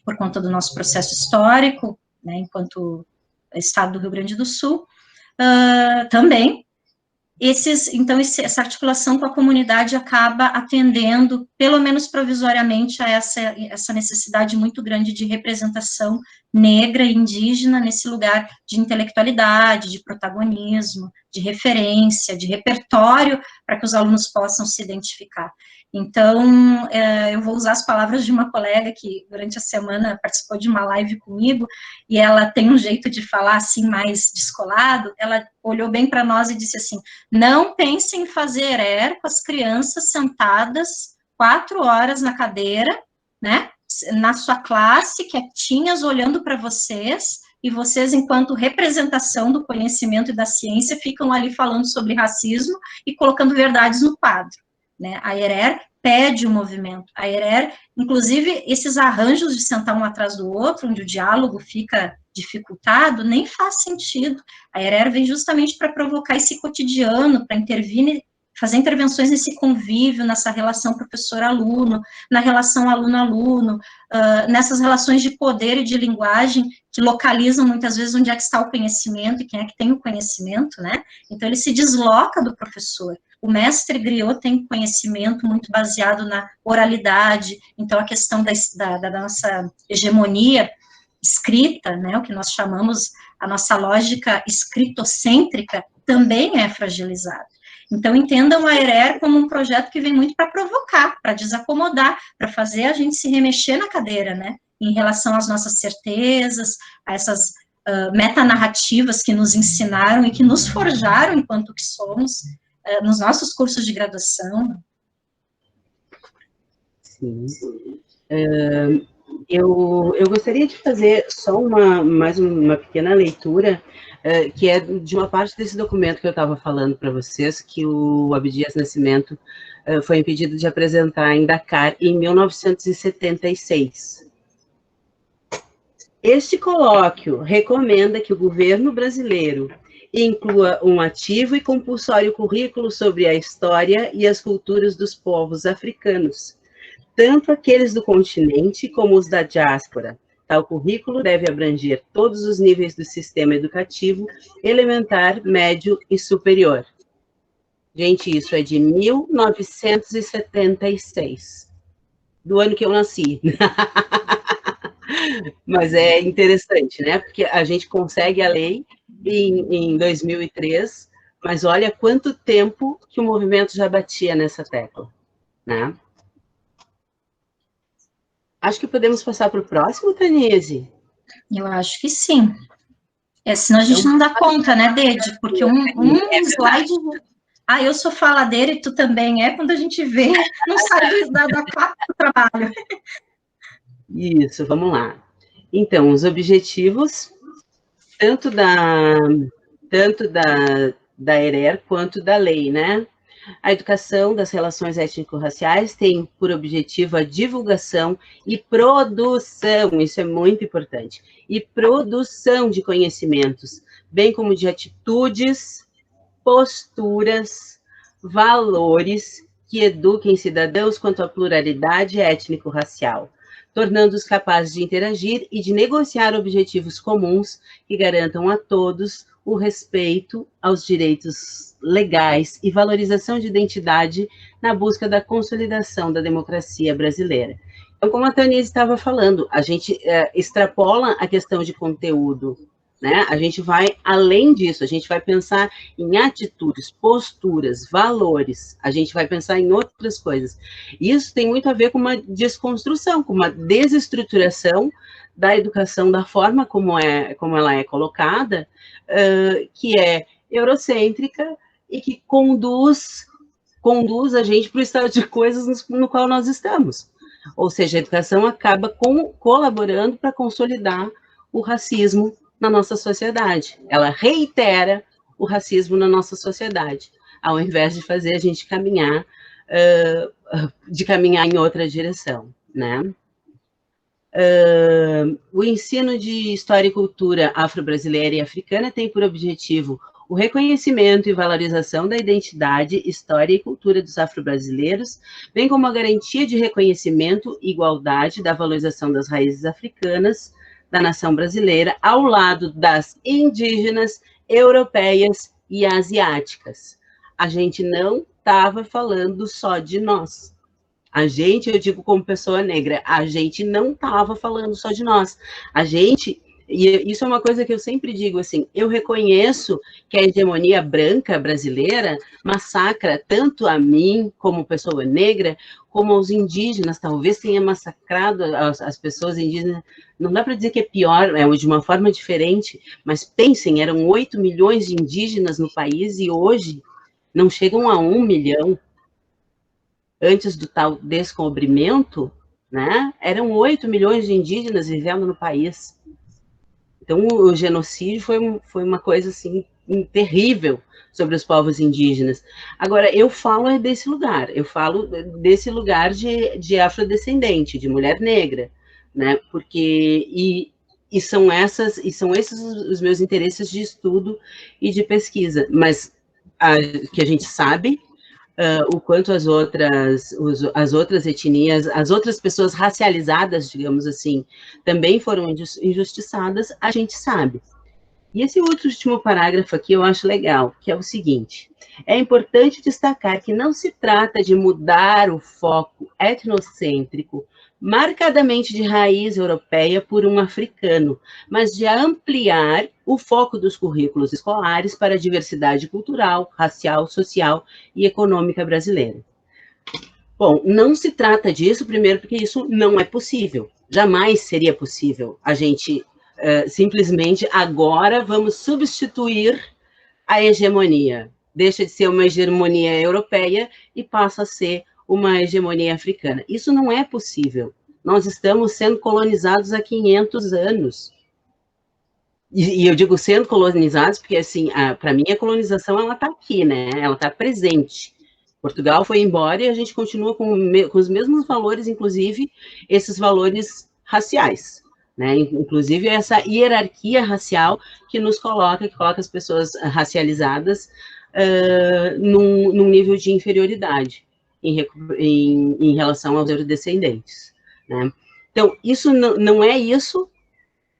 por conta do nosso processo histórico, né, enquanto Estado do Rio Grande do Sul, também. Então, essa articulação com a comunidade acaba atendendo, pelo menos provisoriamente, a essa necessidade muito grande de representação negra e indígena nesse lugar de intelectualidade, de protagonismo, de referência, de repertório, para que os alunos possam se identificar. Então, eu vou usar as palavras de uma colega que, durante a semana, participou de uma live comigo, e ela tem um jeito de falar, assim, mais descolado. Ela olhou bem para nós e disse assim: não pense em fazer com as crianças sentadas 4 horas na cadeira, né, na sua classe, quietinhas, olhando para vocês, e vocês, enquanto representação do conhecimento e da ciência, ficam ali falando sobre racismo e colocando verdades no quadro. Né? A ERER pede o movimento. A ERER, inclusive, esses arranjos de sentar um atrás do outro, onde o diálogo fica dificultado, nem faz sentido. A ERER vem justamente para provocar esse cotidiano, para intervir, fazer intervenções nesse convívio, nessa relação professor-aluno, na relação aluno-aluno, nessas relações de poder e de linguagem que localizam muitas vezes onde é que está o conhecimento e quem é que tem o conhecimento, né? Então, ele se desloca do professor. O mestre griot tem conhecimento muito baseado na oralidade, então a questão da nossa hegemonia escrita, né, o que nós chamamos a nossa lógica escritocêntrica, também é fragilizada. Então, entendam a ERER como um projeto que vem muito para provocar, para desacomodar, para fazer a gente se remexer na cadeira, né, em relação às nossas certezas, a essas metanarrativas que nos ensinaram e que nos forjaram enquanto que somos, nos nossos cursos de graduação. Sim. Eu gostaria de fazer só mais uma pequena leitura, que é de uma parte desse documento que eu estava falando para vocês, que o Abdias Nascimento foi impedido de apresentar em Dakar em 1976. Este colóquio recomenda que o governo brasileiro inclua um ativo e compulsório currículo sobre a história e as culturas dos povos africanos, tanto aqueles do continente como os da diáspora. Tal currículo deve abranger todos os níveis do sistema educativo, elementar, médio e superior. Gente, isso é de 1976, do ano que eu nasci. Mas é interessante, né? Porque a gente consegue a lei em 2003, mas olha quanto tempo que o movimento já batia nessa tecla, né? Acho que podemos passar para o próximo, Tanise? Eu acho que sim. Senão a gente não dá conta, né, Dede? Porque um slide... eu sou faladeira e tu também quando a gente vê, não sai da classe do trabalho. Isso, vamos lá. Então, os objetivos, tanto da ERER quanto da lei, né? A educação das relações étnico-raciais tem por objetivo a divulgação e produção, isso é muito importante, e produção de conhecimentos, bem como de atitudes, posturas, valores que eduquem cidadãos quanto à pluralidade étnico-racial, tornando-os capazes de interagir e de negociar objetivos comuns que garantam a todos o respeito aos direitos legais e valorização de identidade na busca da consolidação da democracia brasileira. Então, como a Tanise estava falando, a gente extrapola a questão de conteúdo, né? A gente vai além disso, a gente vai pensar em atitudes, posturas, valores, a gente vai pensar em outras coisas. Isso tem muito a ver com uma desconstrução, com uma desestruturação da educação, da forma como ela é colocada, que é eurocêntrica e que conduz a gente para o estado de coisas no qual nós estamos. Ou seja, a educação acaba colaborando para consolidar o racismo na nossa sociedade. Ela reitera o racismo na nossa sociedade, ao invés de fazer a gente caminhar em outra direção, né? O ensino de história e cultura afro-brasileira e africana tem por objetivo o reconhecimento e valorização da identidade, história e cultura dos afro-brasileiros, bem como a garantia de reconhecimento e igualdade da valorização das raízes africanas da nação brasileira, ao lado das indígenas, europeias e asiáticas. A gente não estava falando só de nós. A gente, eu digo como pessoa negra, a gente não estava falando só de nós. A gente, e isso é uma coisa que eu sempre digo, assim, eu reconheço que a hegemonia branca brasileira massacra tanto a mim, como pessoa negra, como aos indígenas, talvez tenha massacrado as pessoas indígenas. Não dá para dizer que é pior, é de uma forma diferente, mas pensem, eram 8 milhões de indígenas no país e hoje não chegam a 1 milhão. Antes do tal descobrimento, né, eram 8 milhões de indígenas vivendo no país. Então, o genocídio foi uma coisa, assim, terrível sobre os povos indígenas. Agora, eu falo desse lugar de afrodescendente, de mulher negra, né, porque, são esses os meus interesses de estudo e de pesquisa, mas que a gente sabe o quanto as outras etnias, as outras pessoas racializadas, digamos assim, também foram injustiçadas, a gente sabe. E esse último parágrafo aqui eu acho legal, que é o seguinte: é importante destacar que não se trata de mudar o foco etnocêntrico, marcadamente de raiz europeia por um africano, mas de ampliar o foco dos currículos escolares para a diversidade cultural, racial, social e econômica brasileira. Bom, não se trata disso, primeiro, porque isso não é possível. Jamais seria possível a gente simplesmente agora vamos substituir a hegemonia. Deixa de ser uma hegemonia europeia e passa a ser uma hegemonia africana. Isso não é possível. Nós estamos sendo colonizados há 500 anos. E eu digo sendo colonizados porque, assim, para mim, a colonização, ela está aqui, né? Ela está presente. Portugal foi embora e a gente continua com os mesmos valores, inclusive esses valores raciais, né? Inclusive essa hierarquia racial que coloca as pessoas racializadas num nível de inferioridade em relação aos eurodescendentes, né? Então, isso não é isso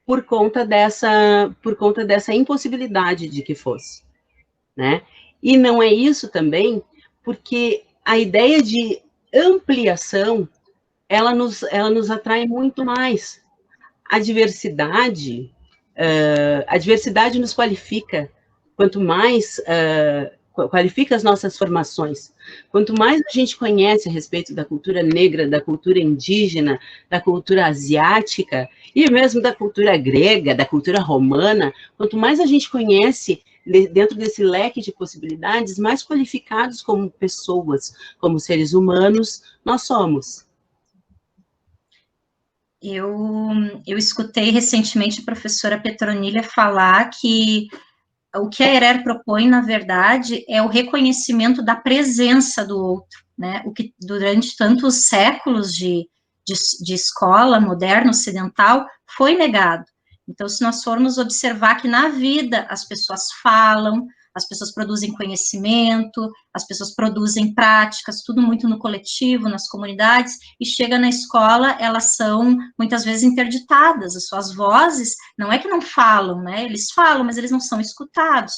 por conta dessa impossibilidade de que fosse, né? E não é isso também porque a ideia de ampliação, ela nos atrai muito mais. A diversidade nos qualifica, quanto mais qualifica as nossas formações, quanto mais a gente conhece a respeito da cultura negra, da cultura indígena, da cultura asiática, e mesmo da cultura grega, da cultura romana, quanto mais a gente conhece dentro desse leque de possibilidades, mais qualificados como pessoas, como seres humanos, nós somos. Eu escutei recentemente a professora Petronilha falar que o que a ERER propõe, na verdade, é o reconhecimento da presença do outro, né? O que durante tantos séculos de escola moderna, ocidental, foi negado. Então, se nós formos observar que na vida as pessoas falam, as pessoas produzem conhecimento, as pessoas produzem práticas, tudo muito no coletivo, nas comunidades, e chega na escola, elas são muitas vezes interditadas, as suas vozes, não é que não falam, né? Eles falam, mas eles não são escutados.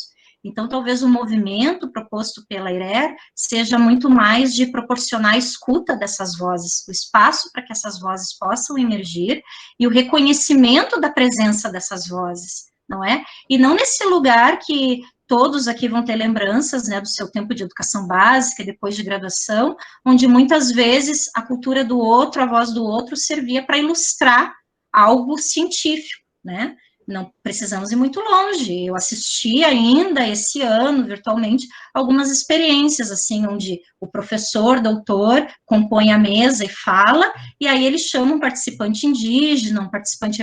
Então, talvez o movimento proposto pela IRER seja muito mais de proporcionar a escuta dessas vozes, o espaço para que essas vozes possam emergir e o reconhecimento da presença dessas vozes, não é? E não nesse lugar que todos aqui vão ter lembranças, né, do seu tempo de educação básica, depois de graduação, onde muitas vezes a cultura do outro, a voz do outro, servia para ilustrar algo científico, né? Não precisamos ir muito longe. Eu assisti ainda esse ano, virtualmente, algumas experiências, assim, onde o professor, doutor, compõe a mesa e fala, e aí ele chama um participante indígena, um participante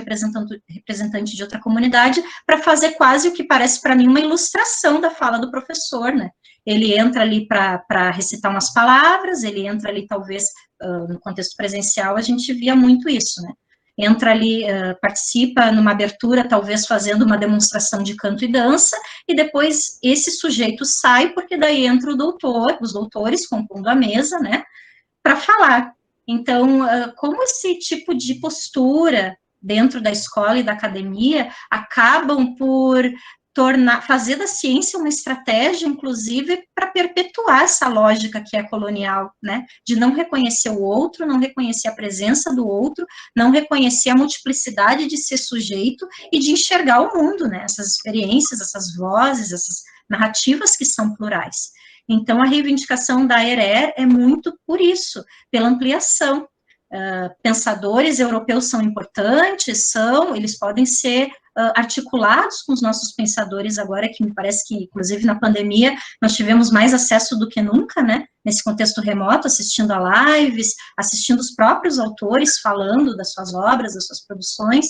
representante de outra comunidade, para fazer quase o que parece para mim uma ilustração da fala do professor, né? Ele entra ali para recitar umas palavras, ele entra ali, talvez, no contexto presencial, a gente via muito isso, né? Entra ali, participa numa abertura, talvez fazendo uma demonstração de canto e dança, e depois esse sujeito sai, porque daí entra o doutor, os doutores compondo a mesa, né, para falar. Então, como esse tipo de postura dentro da escola e da academia acabam por fazer da ciência uma estratégia, inclusive, para perpetuar essa lógica que é colonial, né, de não reconhecer o outro, não reconhecer a presença do outro, não reconhecer a multiplicidade de ser sujeito e de enxergar o mundo, né, essas experiências, essas vozes, essas narrativas que são plurais. Então, a reivindicação da ERER é muito por isso, pela ampliação. Pensadores europeus são importantes, eles podem ser articulados com os nossos pensadores agora, que me parece que, inclusive, na pandemia, nós tivemos mais acesso do que nunca, né, nesse contexto remoto, assistindo a lives, assistindo os próprios autores falando das suas obras, das suas produções,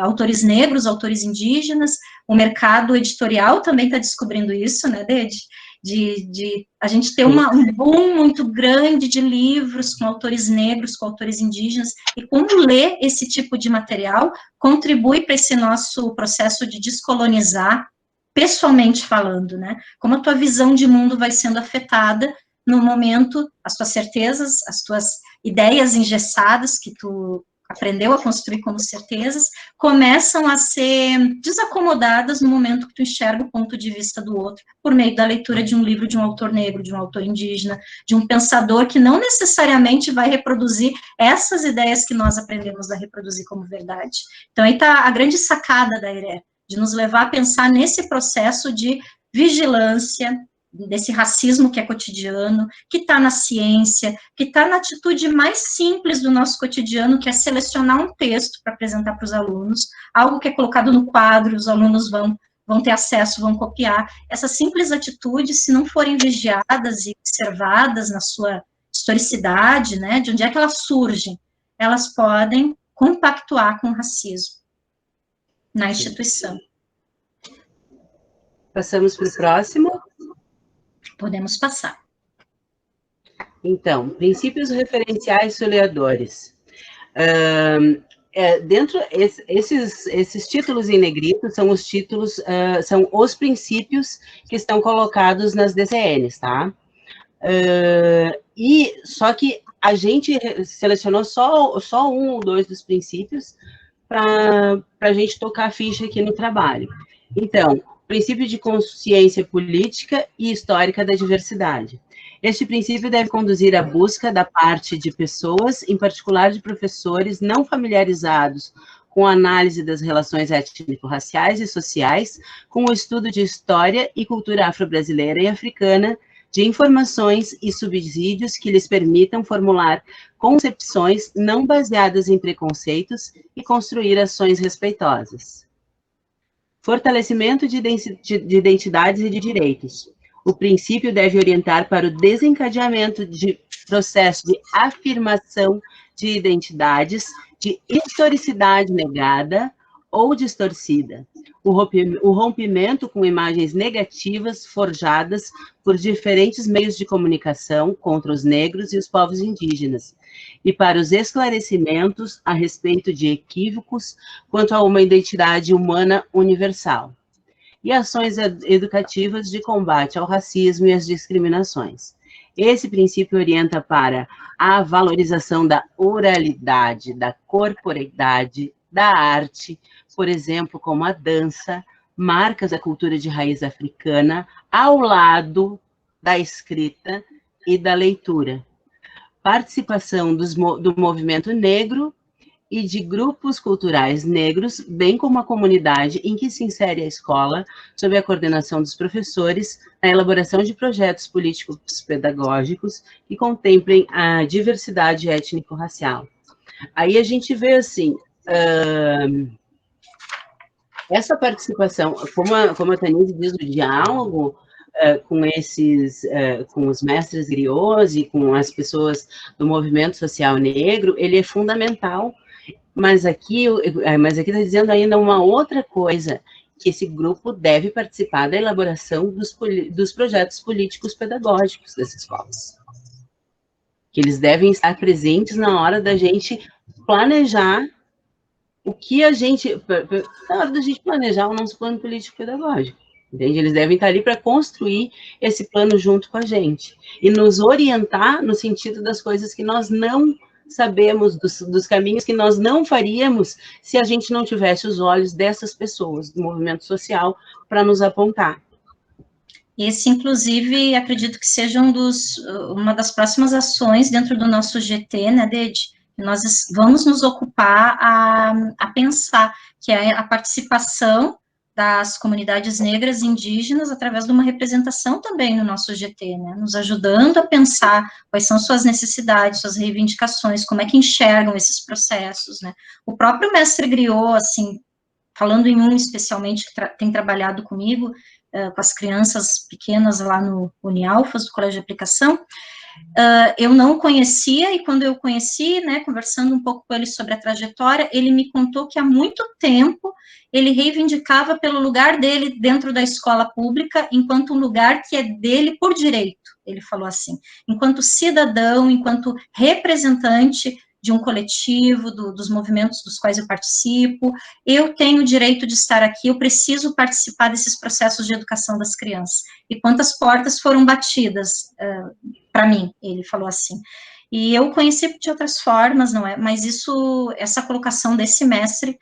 autores negros, autores indígenas, o mercado editorial também está descobrindo isso, né, Dede? De a gente ter um boom muito grande de livros com autores negros, com autores indígenas, e como ler esse tipo de material contribui para esse nosso processo de descolonizar, pessoalmente falando, né? Como a tua visão de mundo vai sendo afetada no momento, as tuas certezas, as tuas ideias engessadas que tu aprendeu a construir como certezas, começam a ser desacomodadas no momento que tu enxerga o ponto de vista do outro, por meio da leitura de um livro de um autor negro, de um autor indígena, de um pensador que não necessariamente vai reproduzir essas ideias que nós aprendemos a reproduzir como verdade. Então, aí está a grande sacada da ERER, de nos levar a pensar nesse processo de vigilância, desse racismo que é cotidiano, que está na ciência, que está na atitude mais simples do nosso cotidiano, que é selecionar um texto para apresentar para os alunos, algo que é colocado no quadro, os alunos vão ter acesso, vão copiar. Essas simples atitudes, se não forem vigiadas e observadas na sua historicidade, né, de onde é que elas surgem, elas podem compactuar com o racismo na instituição. Passamos para o próximo. Podemos passar. Então, princípios referenciais soleadores. Esses títulos em negrito são os títulos, são os princípios que estão colocados nas DCNs, tá? E só que a gente selecionou só um ou dois dos princípios para a gente tocar a ficha aqui no trabalho. Então, princípio de consciência política e histórica da diversidade. Este princípio deve conduzir à busca da parte de pessoas, em particular de professores não familiarizados com a análise das relações étnico-raciais e sociais, com o estudo de história e cultura afro-brasileira e africana, de informações e subsídios que lhes permitam formular concepções não baseadas em preconceitos e construir ações respeitosas. Fortalecimento de identidades e de direitos. O princípio deve orientar para o desencadeamento de processo de afirmação de identidades, de historicidade negada ou distorcida. O rompimento com imagens negativas forjadas por diferentes meios de comunicação contra os negros e os povos indígenas, e para os esclarecimentos a respeito de equívocos quanto a uma identidade humana universal. e ações educativas de combate ao racismo e às discriminações. Esse princípio orienta para a valorização da oralidade, da corporeidade, da arte, por exemplo, como a dança, marcas da cultura de raiz africana, ao lado da escrita e da leitura. Participação do movimento negro e de grupos culturais negros, bem como a comunidade em que se insere a escola, sob a coordenação dos professores, na elaboração de projetos políticos pedagógicos que contemplem a diversidade étnico-racial. Aí a gente vê, assim, essa participação, como a Tanise diz, o diálogo com os mestres griots e com as pessoas do movimento social negro, ele é fundamental. Mas aqui está dizendo ainda uma outra coisa, que esse grupo deve participar da elaboração dos projetos políticos pedagógicos das escolas. Que eles devem estar presentes na hora da gente planejar o que a gente... Na hora da gente planejar o nosso plano político pedagógico. Entende? Eles devem estar ali para construir esse plano junto com a gente. E nos orientar no sentido das coisas que nós não sabemos, dos caminhos que nós não faríamos se a gente não tivesse os olhos dessas pessoas, do movimento social, para nos apontar. Esse, inclusive, acredito que seja uma das próximas ações dentro do nosso GT, né, Dede? Nós vamos nos ocupar a pensar, que é a participação das comunidades negras e indígenas através de uma representação também no nosso GT, né, nos ajudando a pensar quais são suas necessidades, suas reivindicações, como é que enxergam esses processos, né. O próprio mestre Griot, assim, falando em um especialmente que tem trabalhado comigo, com as crianças pequenas lá no Unialfas, do Colégio de Aplicação, eu não conhecia, e quando eu conheci, né, conversando um pouco com ele sobre a trajetória, ele me contou que há muito tempo ele reivindicava pelo lugar dele dentro da escola pública, enquanto um lugar que é dele por direito, ele falou assim, enquanto cidadão, enquanto representante de um coletivo, dos movimentos dos quais eu participo, eu tenho o direito de estar aqui, eu preciso participar desses processos de educação das crianças. E quantas portas foram batidas para mim, ele falou assim. E eu conheci de outras formas, não é? Mas essa colocação desse mestre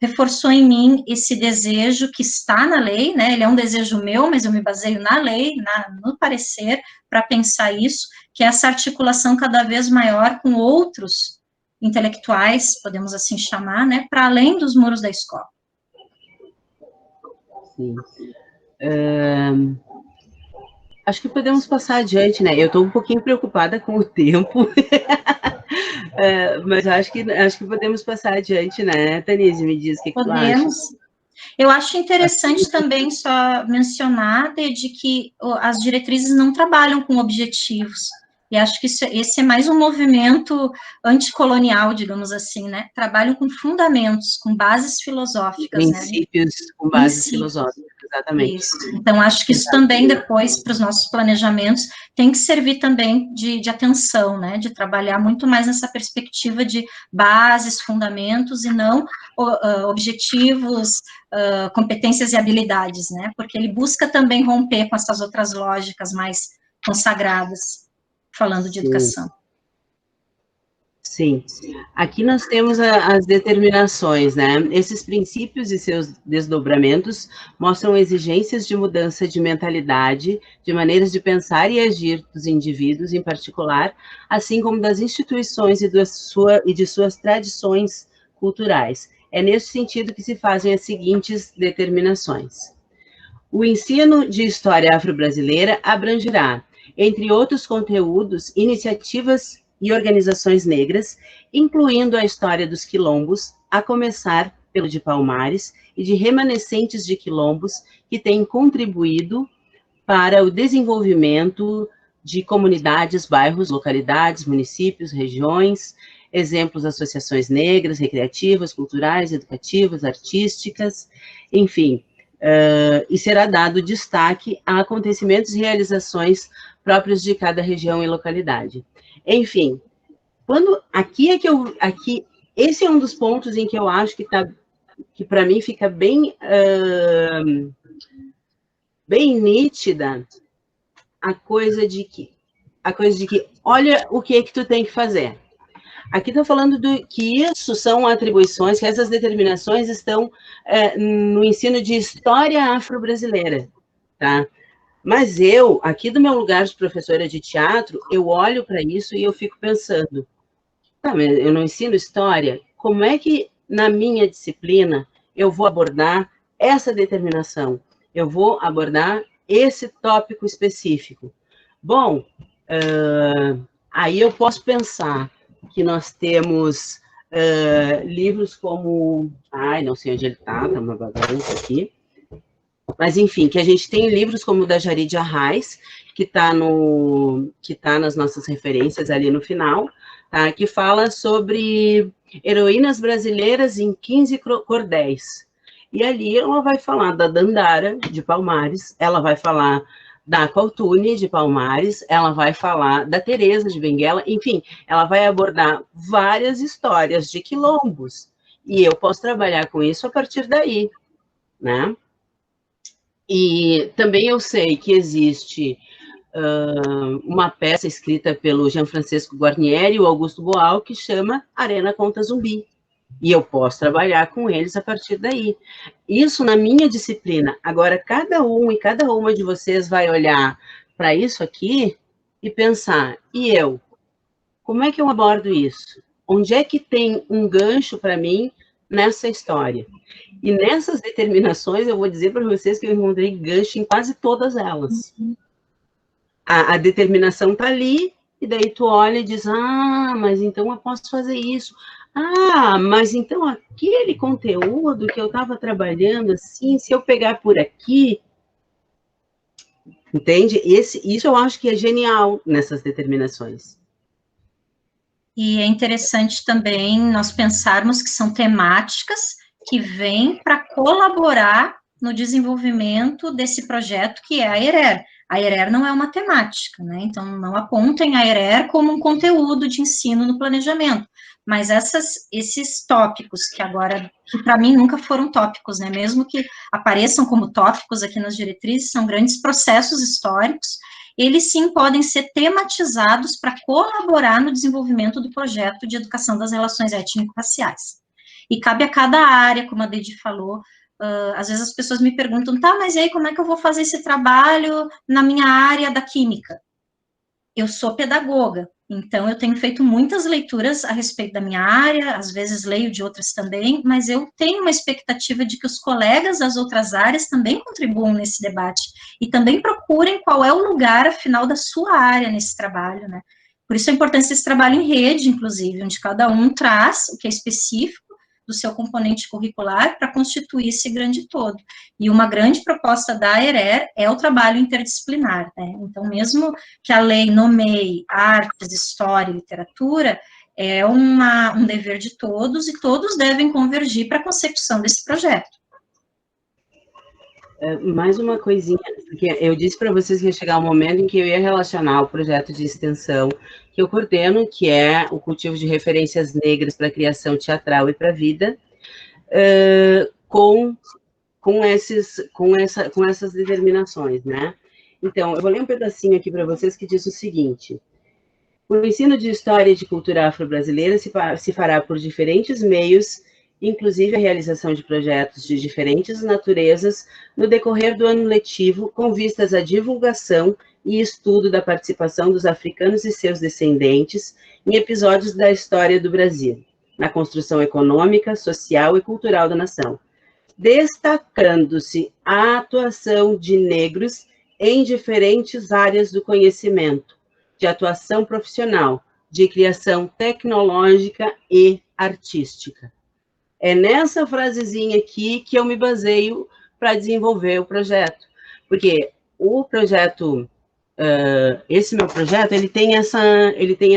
reforçou em mim esse desejo que está na lei, né? Ele é um desejo meu, mas eu me baseio na lei, no parecer, para pensar isso, que é essa articulação cada vez maior com outros intelectuais, podemos assim chamar, né? Para além dos muros da escola. Sim. Acho que podemos passar adiante, né? Eu estou um pouquinho preocupada com o tempo, mas acho que podemos passar adiante, né? Tanise, me diz o que tu acha. Podemos. Eu acho interessante também só mencionar de que as diretrizes não trabalham com objetivos, e acho que esse é mais um movimento anticolonial, digamos assim, né? Trabalham com fundamentos, com bases filosóficas, princípios, né? Com bases filosóficas, exatamente. Isso. Então, acho que isso também, depois, para os nossos planejamentos, tem que servir também de atenção, né? De trabalhar muito mais nessa perspectiva de bases, fundamentos, e não objetivos, competências e habilidades, né? Porque ele busca também romper com essas outras lógicas mais consagradas, falando de educação. Sim. Aqui nós temos as determinações, né? Esses princípios e seus desdobramentos mostram exigências de mudança de mentalidade, de maneiras de pensar e agir dos indivíduos em particular, assim como das instituições e de suas tradições culturais. É nesse sentido que se fazem as seguintes determinações. O ensino de história afro-brasileira abrangerá, entre outros conteúdos, iniciativas e organizações negras, incluindo a história dos quilombos, a começar pelo de Palmares e de remanescentes de quilombos que têm contribuído para o desenvolvimento de comunidades, bairros, localidades, municípios, regiões, exemplos, associações negras, recreativas, culturais, educativas, artísticas, enfim, e será dado destaque a acontecimentos e realizações próprios de cada região e localidade. Enfim, esse é um dos pontos em que eu acho que para mim fica bem bem nítida a coisa de que olha o que é que tu tem que fazer. Aqui está falando que isso são atribuições, que essas determinações estão no ensino de história afro-brasileira, tá? Mas eu, aqui do meu lugar de professora de teatro, eu olho para isso e eu fico pensando, tá, mas eu não ensino história, como é que na minha disciplina eu vou abordar essa determinação? Eu vou abordar esse tópico específico. Bom, aí eu posso pensar que nós temos livros como... Ai, não sei onde ele está uma bagunça aqui. Mas, enfim, que a gente tem livros como o da Jarid Arraes, que está nas nossas referências ali no final, tá? Que fala sobre heroínas brasileiras em 15 cordéis. E ali ela vai falar da Dandara, de Palmares, ela vai falar da Coltune, de Palmares, ela vai falar da Teresa, de Benguela, enfim, ela vai abordar várias histórias de quilombos. E eu posso trabalhar com isso a partir daí, né? E também eu sei que existe uma peça escrita pelo Gianfrancesco Guarnieri e o Augusto Boal, que chama Arena Conta Zumbi. E eu posso trabalhar com eles a partir daí. Isso na minha disciplina. Agora, cada um e cada uma de vocês vai olhar para isso aqui e pensar, e eu? Como é que eu abordo isso? Onde é que tem um gancho para mim nessa história? E nessas determinações, eu vou dizer para vocês que eu encontrei gancho em quase todas elas. A determinação está ali, e daí tu olha e diz, mas então eu posso fazer isso. Mas então aquele conteúdo que eu estava trabalhando, assim, se eu pegar por aqui, entende? Isso eu acho que é genial nessas determinações. E é interessante também nós pensarmos que são temáticas que vêm para colaborar no desenvolvimento desse projeto que é a ERER. A ERER não é uma temática, né? Então, não apontem a ERER como um conteúdo de ensino no planejamento, mas esses tópicos que agora, que para mim nunca foram tópicos, né? Mesmo que apareçam como tópicos aqui nas diretrizes, são grandes processos históricos, eles sim podem ser tematizados para colaborar no desenvolvimento do projeto de educação das relações étnico-raciais. E cabe a cada área, como a Deide falou, às vezes as pessoas me perguntam, tá, mas e aí como é que eu vou fazer esse trabalho na minha área da química? Eu sou pedagoga, então eu tenho feito muitas leituras a respeito da minha área, às vezes leio de outras também, mas eu tenho uma expectativa de que os colegas das outras áreas também contribuam nesse debate e também procurem qual é o lugar, afinal, da sua área nesse trabalho, né? Por isso a importância desse trabalho em rede, inclusive, onde cada um traz o que é específico do seu componente curricular para constituir esse grande todo. E uma grande proposta da ERER é o trabalho interdisciplinar, né? Então, mesmo que a lei nomeie artes, história e literatura, é um dever de todos e todos devem convergir para a consecução desse projeto. Mais uma coisinha, porque eu disse para vocês que ia chegar um momento em que eu ia relacionar o projeto de extensão que eu coordeno, que é o cultivo de referências negras para a criação teatral e para a vida, com essas determinações, né? Então, eu vou ler um pedacinho aqui para vocês que diz o seguinte: o ensino de história e de cultura afro-brasileira se fará por diferentes meios, inclusive a realização de projetos de diferentes naturezas no decorrer do ano letivo, com vistas à divulgação e estudo da participação dos africanos e seus descendentes em episódios da história do Brasil, na construção econômica, social e cultural da nação, destacando-se a atuação de negros em diferentes áreas do conhecimento, de atuação profissional, de criação tecnológica e artística. É nessa frasezinha aqui que eu me baseio para desenvolver o projeto, porque o projeto, esse meu projeto, ele tem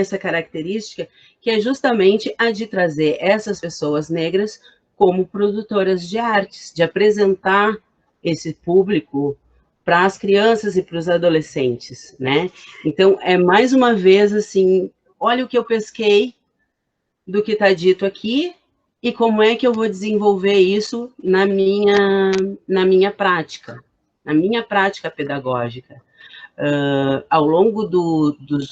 essa característica que é justamente a de trazer essas pessoas negras como produtoras de artes, de apresentar esse público para as crianças e para os adolescentes, né? Então, é mais uma vez assim, olha o que eu pesquei do que está dito aqui e como é que eu vou desenvolver isso na minha prática, na minha prática pedagógica. Ao longo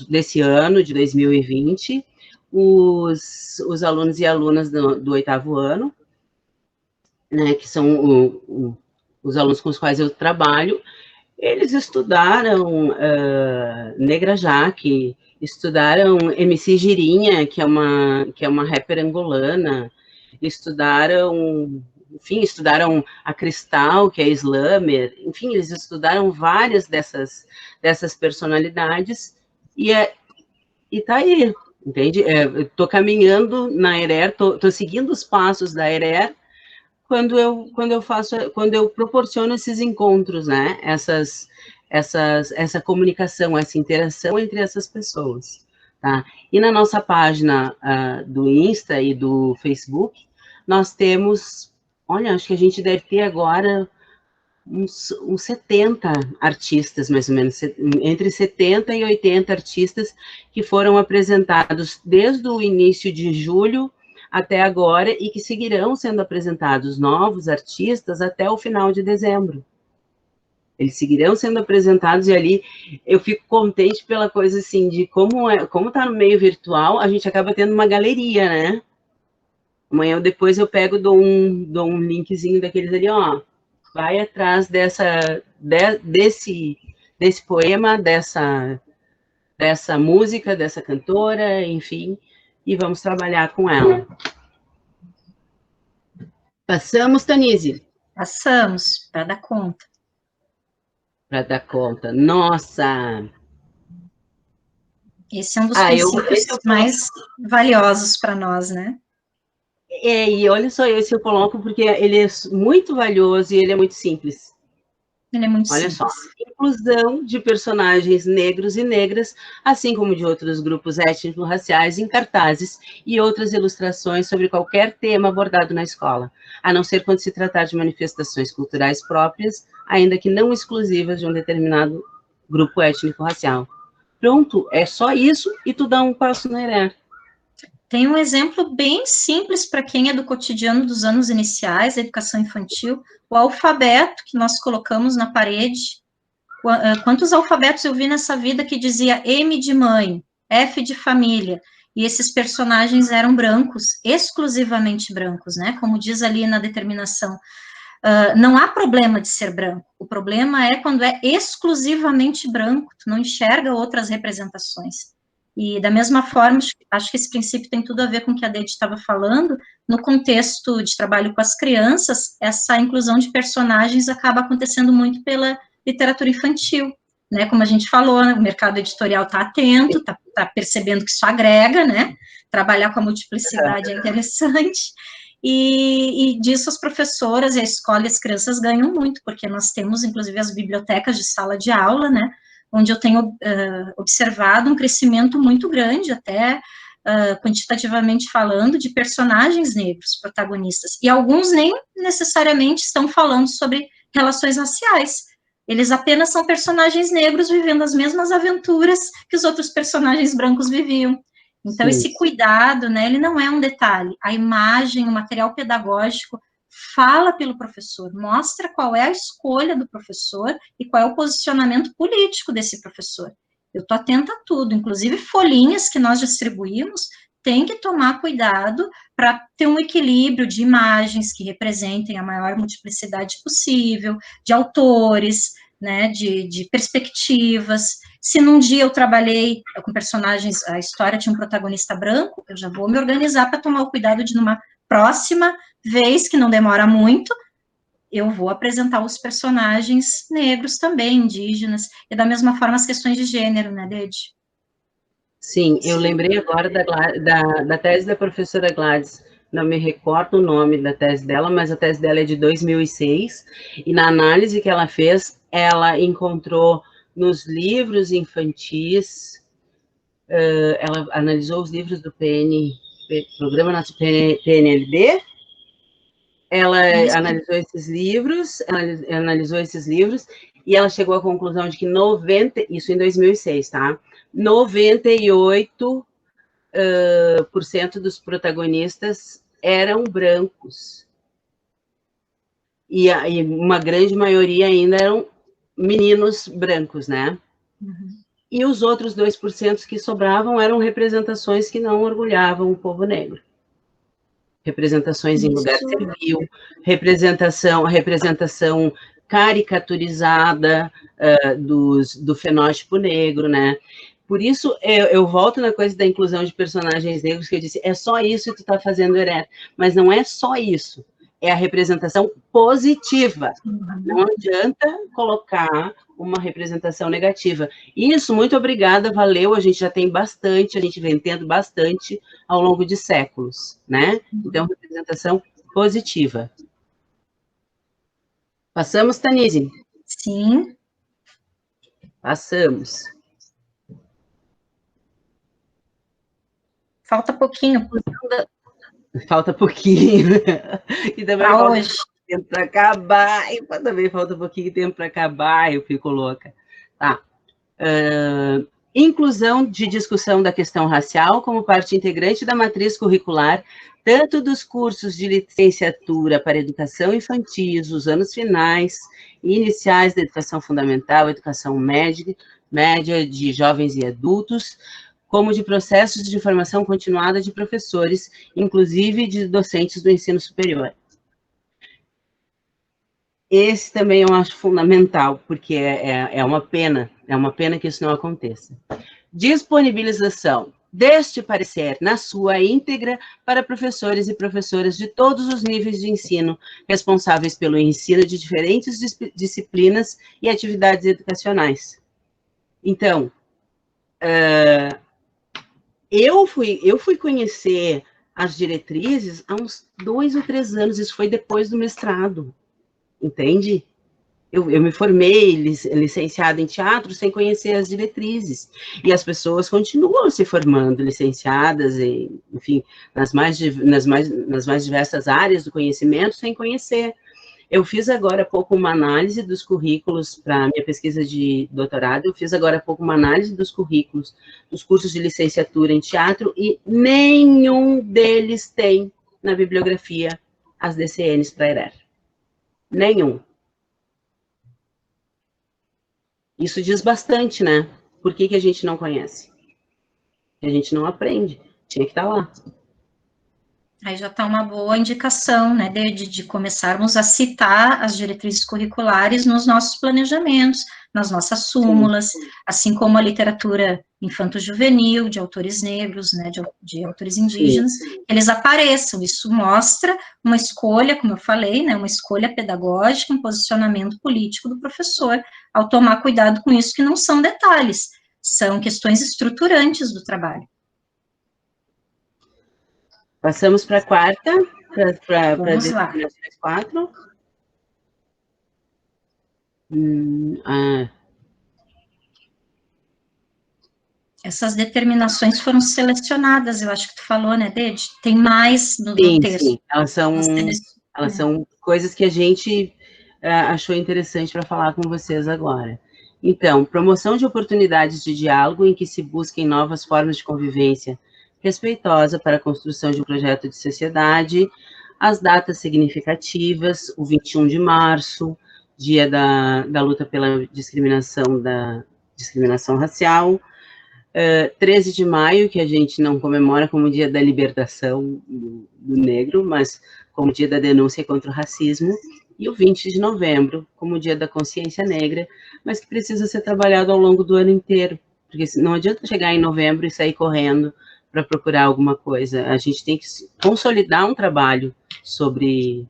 desse ano, de 2020, os alunos e alunas do 8º ano, né, que são os alunos com os quais eu trabalho, eles estudaram Negra Jaque, estudaram MC Girinha, que é uma rapper angolana, estudaram a Cristal, que é slammer, enfim, eles estudaram várias dessas personalidades, e tá aí, entende? Estou caminhando na ERER, estou seguindo os passos da ERER, quando eu proporciono esses encontros, né? Essa comunicação, essa interação entre essas pessoas, tá? E na nossa página do Insta e do Facebook, nós temos, olha, acho que a gente deve ter agora uns 70 artistas, mais ou menos, entre 70 e 80 artistas que foram apresentados desde o início de julho até agora, e que seguirão sendo apresentados novos artistas até o final de dezembro. Eles seguirão sendo apresentados, e ali eu fico contente pela coisa assim, de como tá no meio virtual, a gente acaba tendo uma galeria, né? Amanhã ou depois eu pego, dou um linkzinho daqueles ali, ó, vai atrás desse poema, dessa música, dessa cantora, enfim, e vamos trabalhar com ela. Passamos, Tanise? Passamos, para dar conta. Para dar conta. Nossa! Esse é um dos princípios mais valiosos para nós, né? E olha só, esse eu coloco porque ele é muito valioso e ele é muito simples. Ele é muito Olha simples. só, inclusão de personagens negros e negras, assim como de outros grupos étnico-raciais, em cartazes e outras ilustrações sobre qualquer tema abordado na escola, a não ser quando se tratar de manifestações culturais próprias, ainda que não exclusivas de um determinado grupo étnico-racial. Pronto, é só isso e tu dá um passo na ERER. Tem um exemplo bem simples para quem é do cotidiano dos anos iniciais da educação infantil, o alfabeto que nós colocamos na parede. Quantos alfabetos eu vi nessa vida que dizia M de mãe, F de família, e esses personagens eram brancos, exclusivamente brancos, né? Como diz ali na determinação. Não há problema de ser branco, o problema é quando é exclusivamente branco, tu não enxerga outras representações. E da mesma forma, acho que esse princípio tem tudo a ver com o que a Deide estava falando, no contexto de trabalho com as crianças, essa inclusão de personagens acaba acontecendo muito pela literatura infantil, né, como a gente falou, o mercado editorial está atento, está percebendo que isso agrega, né, trabalhar com a multiplicidade é interessante, e disso as professoras, a escola e as crianças ganham muito, porque nós temos, inclusive, as bibliotecas de sala de aula, né, onde eu tenho observado um crescimento muito grande, até quantitativamente falando, de personagens negros protagonistas, e alguns nem necessariamente estão falando sobre relações raciais, eles apenas são personagens negros vivendo as mesmas aventuras que os outros personagens brancos viviam. Então, esse cuidado, né, ele não é um detalhe, a imagem, o material pedagógico fala pelo professor, mostra qual é a escolha do professor e qual é o posicionamento político desse professor. Eu estou atenta a tudo, inclusive folhinhas que nós distribuímos, tem que tomar cuidado para ter um equilíbrio de imagens que representem a maior multiplicidade possível, de autores, né, de perspectivas. Se num dia eu trabalhei com personagens, a história tinha um protagonista branco, eu já vou me organizar para tomar o cuidado de, numa próxima vez, que não demora muito, eu vou apresentar os personagens negros também, indígenas, e da mesma forma as questões de gênero, né, Deide? Sim, eu lembrei agora da tese da professora Gladys, não me recordo o nome da tese dela, mas a tese dela é de 2006, e na análise que ela fez, ela encontrou nos livros infantis, ela analisou os livros do Programa Nacional PNLD, ela analisou esses livros, e ela chegou à conclusão de que isso em 2006, tá? 98% dos protagonistas eram brancos. E uma grande maioria ainda eram meninos brancos, né? Uhum. E os outros 2% que sobravam eram representações que não orgulhavam o povo negro. Representações em lugar servil, representação caricaturizada do fenótipo negro, né? Por isso, eu volto na coisa da inclusão de personagens negros, que eu disse, é só isso que tu está fazendo, Heré. Mas não é só isso, é a representação positiva. Não adianta colocar uma representação negativa. Isso, muito obrigada, valeu, a gente já tem bastante, a gente vem tendo bastante ao longo de séculos, né? Então, representação positiva. Passamos, Tanise? Sim. Passamos. Falta pouquinho. Falta pouquinho. E também pra falta hoje. tempo para acabar. E também falta um pouquinho de tempo para acabar. Eu fico louca. Tá. Inclusão de discussão da questão racial como parte integrante da matriz curricular, tanto dos cursos de licenciatura para educação infantil, os anos finais e iniciais da educação fundamental, educação média de jovens e adultos, como de processos de formação continuada de professores, inclusive de docentes do ensino superior. Esse também eu acho fundamental, porque é uma pena que isso não aconteça. Disponibilização deste parecer na sua íntegra para professores e professoras de todos os níveis de ensino, responsáveis pelo ensino de diferentes disciplinas e atividades educacionais. Então, eu fui conhecer as diretrizes há uns 2 ou 3 anos, isso foi depois do mestrado, entende? Eu me formei licenciada em teatro sem conhecer as diretrizes, e as pessoas continuam se formando licenciadas, enfim, nas mais diversas áreas do conhecimento, sem conhecer. Eu fiz agora há pouco uma análise dos currículos para a minha pesquisa de doutorado, eu fiz agora há pouco uma análise dos currículos dos cursos de licenciatura em teatro, e nenhum deles tem na bibliografia as DCNs para ERER. Nenhum. Isso diz bastante, né? Por que a gente não conhece? A gente não aprende. Tinha que estar lá. Aí já está uma boa indicação, né, de começarmos a citar as diretrizes curriculares nos nossos planejamentos, nas nossas súmulas, assim como a literatura infanto-juvenil, de autores negros, né, de autores indígenas, eles apareçam. Isso mostra uma escolha, como eu falei, né, uma escolha pedagógica, um posicionamento político do professor, ao tomar cuidado com isso, que não são detalhes, são questões estruturantes do trabalho. Passamos para a quarta, para Vamos lá. 4. Essas determinações foram selecionadas, eu acho que tu falou, né, Dede? Tem mais no texto. Sim, elas são coisas que a gente achou interessante para falar com vocês agora. Então, promoção de oportunidades de diálogo em que se busquem novas formas de convivência respeitosa para a construção de um projeto de sociedade, as datas significativas, o 21 de março, dia da luta pela discriminação racial, 13 de maio, que a gente não comemora como dia da libertação do negro, mas como dia da denúncia contra o racismo, e o 20 de novembro, como dia da consciência negra, mas que precisa ser trabalhado ao longo do ano inteiro, porque não adianta chegar em novembro e sair correndo para procurar alguma coisa. A gente tem que consolidar um trabalho sobre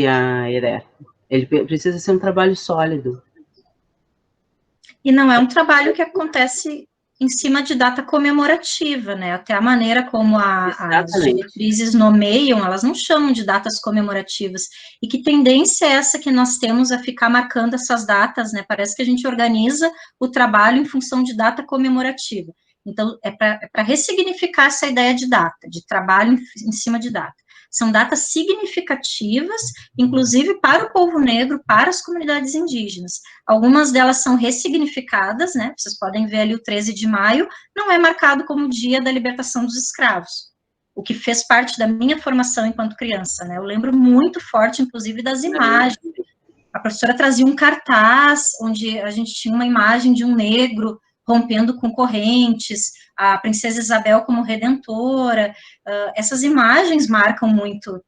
a ERER. Ele precisa ser um trabalho sólido. E não é um trabalho que acontece em cima de data comemorativa, né? Até a maneira como as diretrizes nomeiam, elas não chamam de datas comemorativas. E que tendência é essa que nós temos a ficar marcando essas datas, né? Parece que a gente organiza o trabalho em função de data comemorativa. Então, é para ressignificar essa ideia de data, de trabalho em cima de data. São datas significativas, inclusive para o povo negro, para as comunidades indígenas. Algumas delas são ressignificadas, né? Vocês podem ver ali o 13 de maio, não é marcado como o dia da libertação dos escravos, o que fez parte da minha formação enquanto criança, né? Eu lembro muito forte, inclusive, das imagens. A professora trazia um cartaz onde a gente tinha uma imagem de um negro rompendo com correntes, a princesa Isabel como redentora, essas imagens marcam muito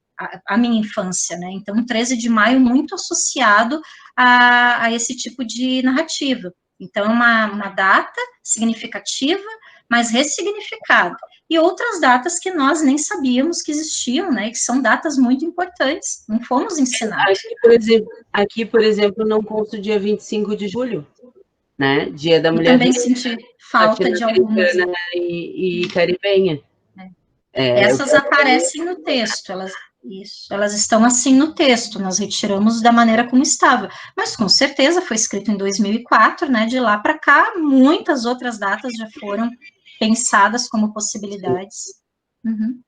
a minha infância, né? Então, 13 de maio muito associado a esse tipo de narrativa. Então, é uma data significativa, mas ressignificada. E outras datas que nós nem sabíamos que existiam, né? Que são datas muito importantes, não fomos ensinados. Aqui, por exemplo, não consta o dia 25 de julho, né? Dia da Mulher. Também senti falta de algumas. E caribenha. Essas aparecem no texto, elas estão assim no texto, nós retiramos da maneira como estava, mas com certeza foi escrito em 2004, né, de lá para cá, muitas outras datas já foram pensadas como possibilidades. Uhum.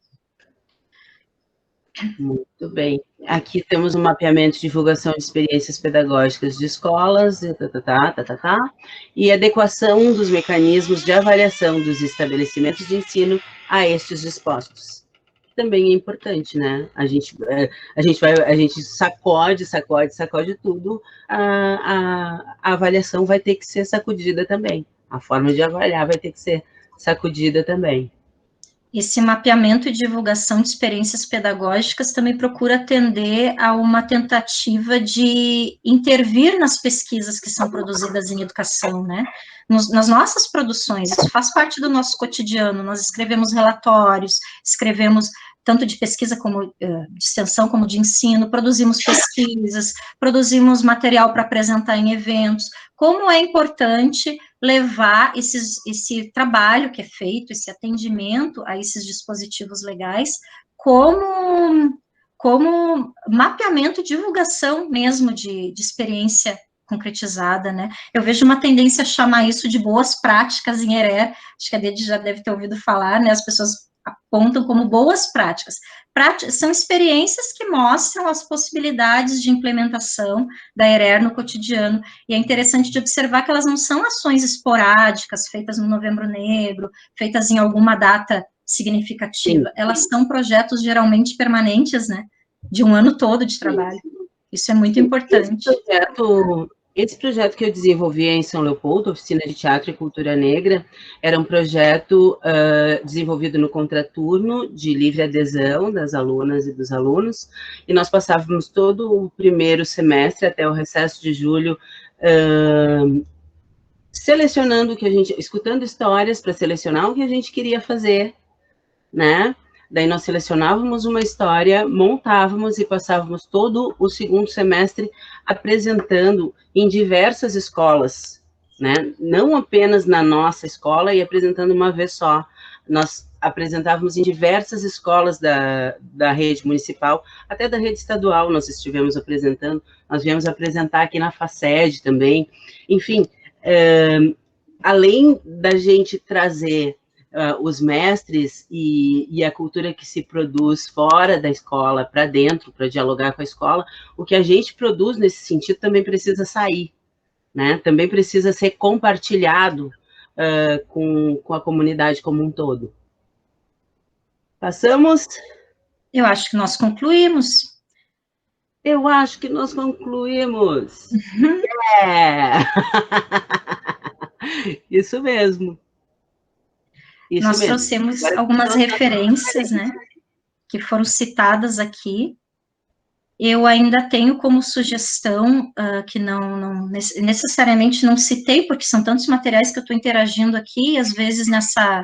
Muito bem. Aqui temos um mapeamento de divulgação de experiências pedagógicas de escolas, e adequação dos mecanismos de avaliação dos estabelecimentos de ensino a estes dispostos. Também é importante, né? A gente sacode tudo, a avaliação vai ter que ser sacudida também. A forma de avaliar vai ter que ser sacudida também. Esse mapeamento e divulgação de experiências pedagógicas também procura atender a uma tentativa de intervir nas pesquisas que são produzidas em educação, né? Nas nossas produções, isso faz parte do nosso cotidiano, nós escrevemos relatórios, escrevemos tanto de pesquisa como de extensão, como de ensino, produzimos pesquisas, produzimos material para apresentar em eventos. Como é importante levar esse trabalho que é feito, esse atendimento a esses dispositivos legais, como mapeamento e divulgação mesmo de experiência concretizada, né? Eu vejo uma tendência a chamar isso de boas práticas em ERER, acho que a Dede já deve ter ouvido falar, né? As pessoas apontam como boas práticas. São experiências que mostram as possibilidades de implementação da ERER no cotidiano, e é interessante de observar que elas não são ações esporádicas, feitas no Novembro Negro, feitas em alguma data significativa, sim, elas são projetos geralmente permanentes, né, de um ano todo de trabalho. Isso é muito importante. Esse projeto que eu desenvolvi em São Leopoldo, Oficina de Teatro e Cultura Negra, era um projeto desenvolvido no contraturno, de livre adesão das alunas e dos alunos, e nós passávamos todo o primeiro semestre, até o recesso de julho, selecionando o que a gente, escutando histórias para selecionar o que a gente queria fazer, né? Daí nós selecionávamos uma história, montávamos e passávamos todo o segundo semestre apresentando em diversas escolas, né? Não apenas na nossa escola e apresentando uma vez só. Nós apresentávamos em diversas escolas da rede municipal, até da rede estadual nós estivemos apresentando, nós viemos apresentar aqui na FACED também. Enfim, além da gente trazer os mestres e a cultura que se produz fora da escola, para dentro, para dialogar com a escola, o que a gente produz nesse sentido também precisa sair, né? Também precisa ser compartilhado com a comunidade como um todo. Passamos? Eu acho que nós concluímos. Eu acho que nós concluímos. Isso mesmo. Isso nós mesmo. Trouxemos algumas referências, né, que foram citadas aqui. Eu ainda tenho como sugestão, que não necessariamente não citei, porque são tantos materiais que eu estou interagindo aqui, e às vezes nessa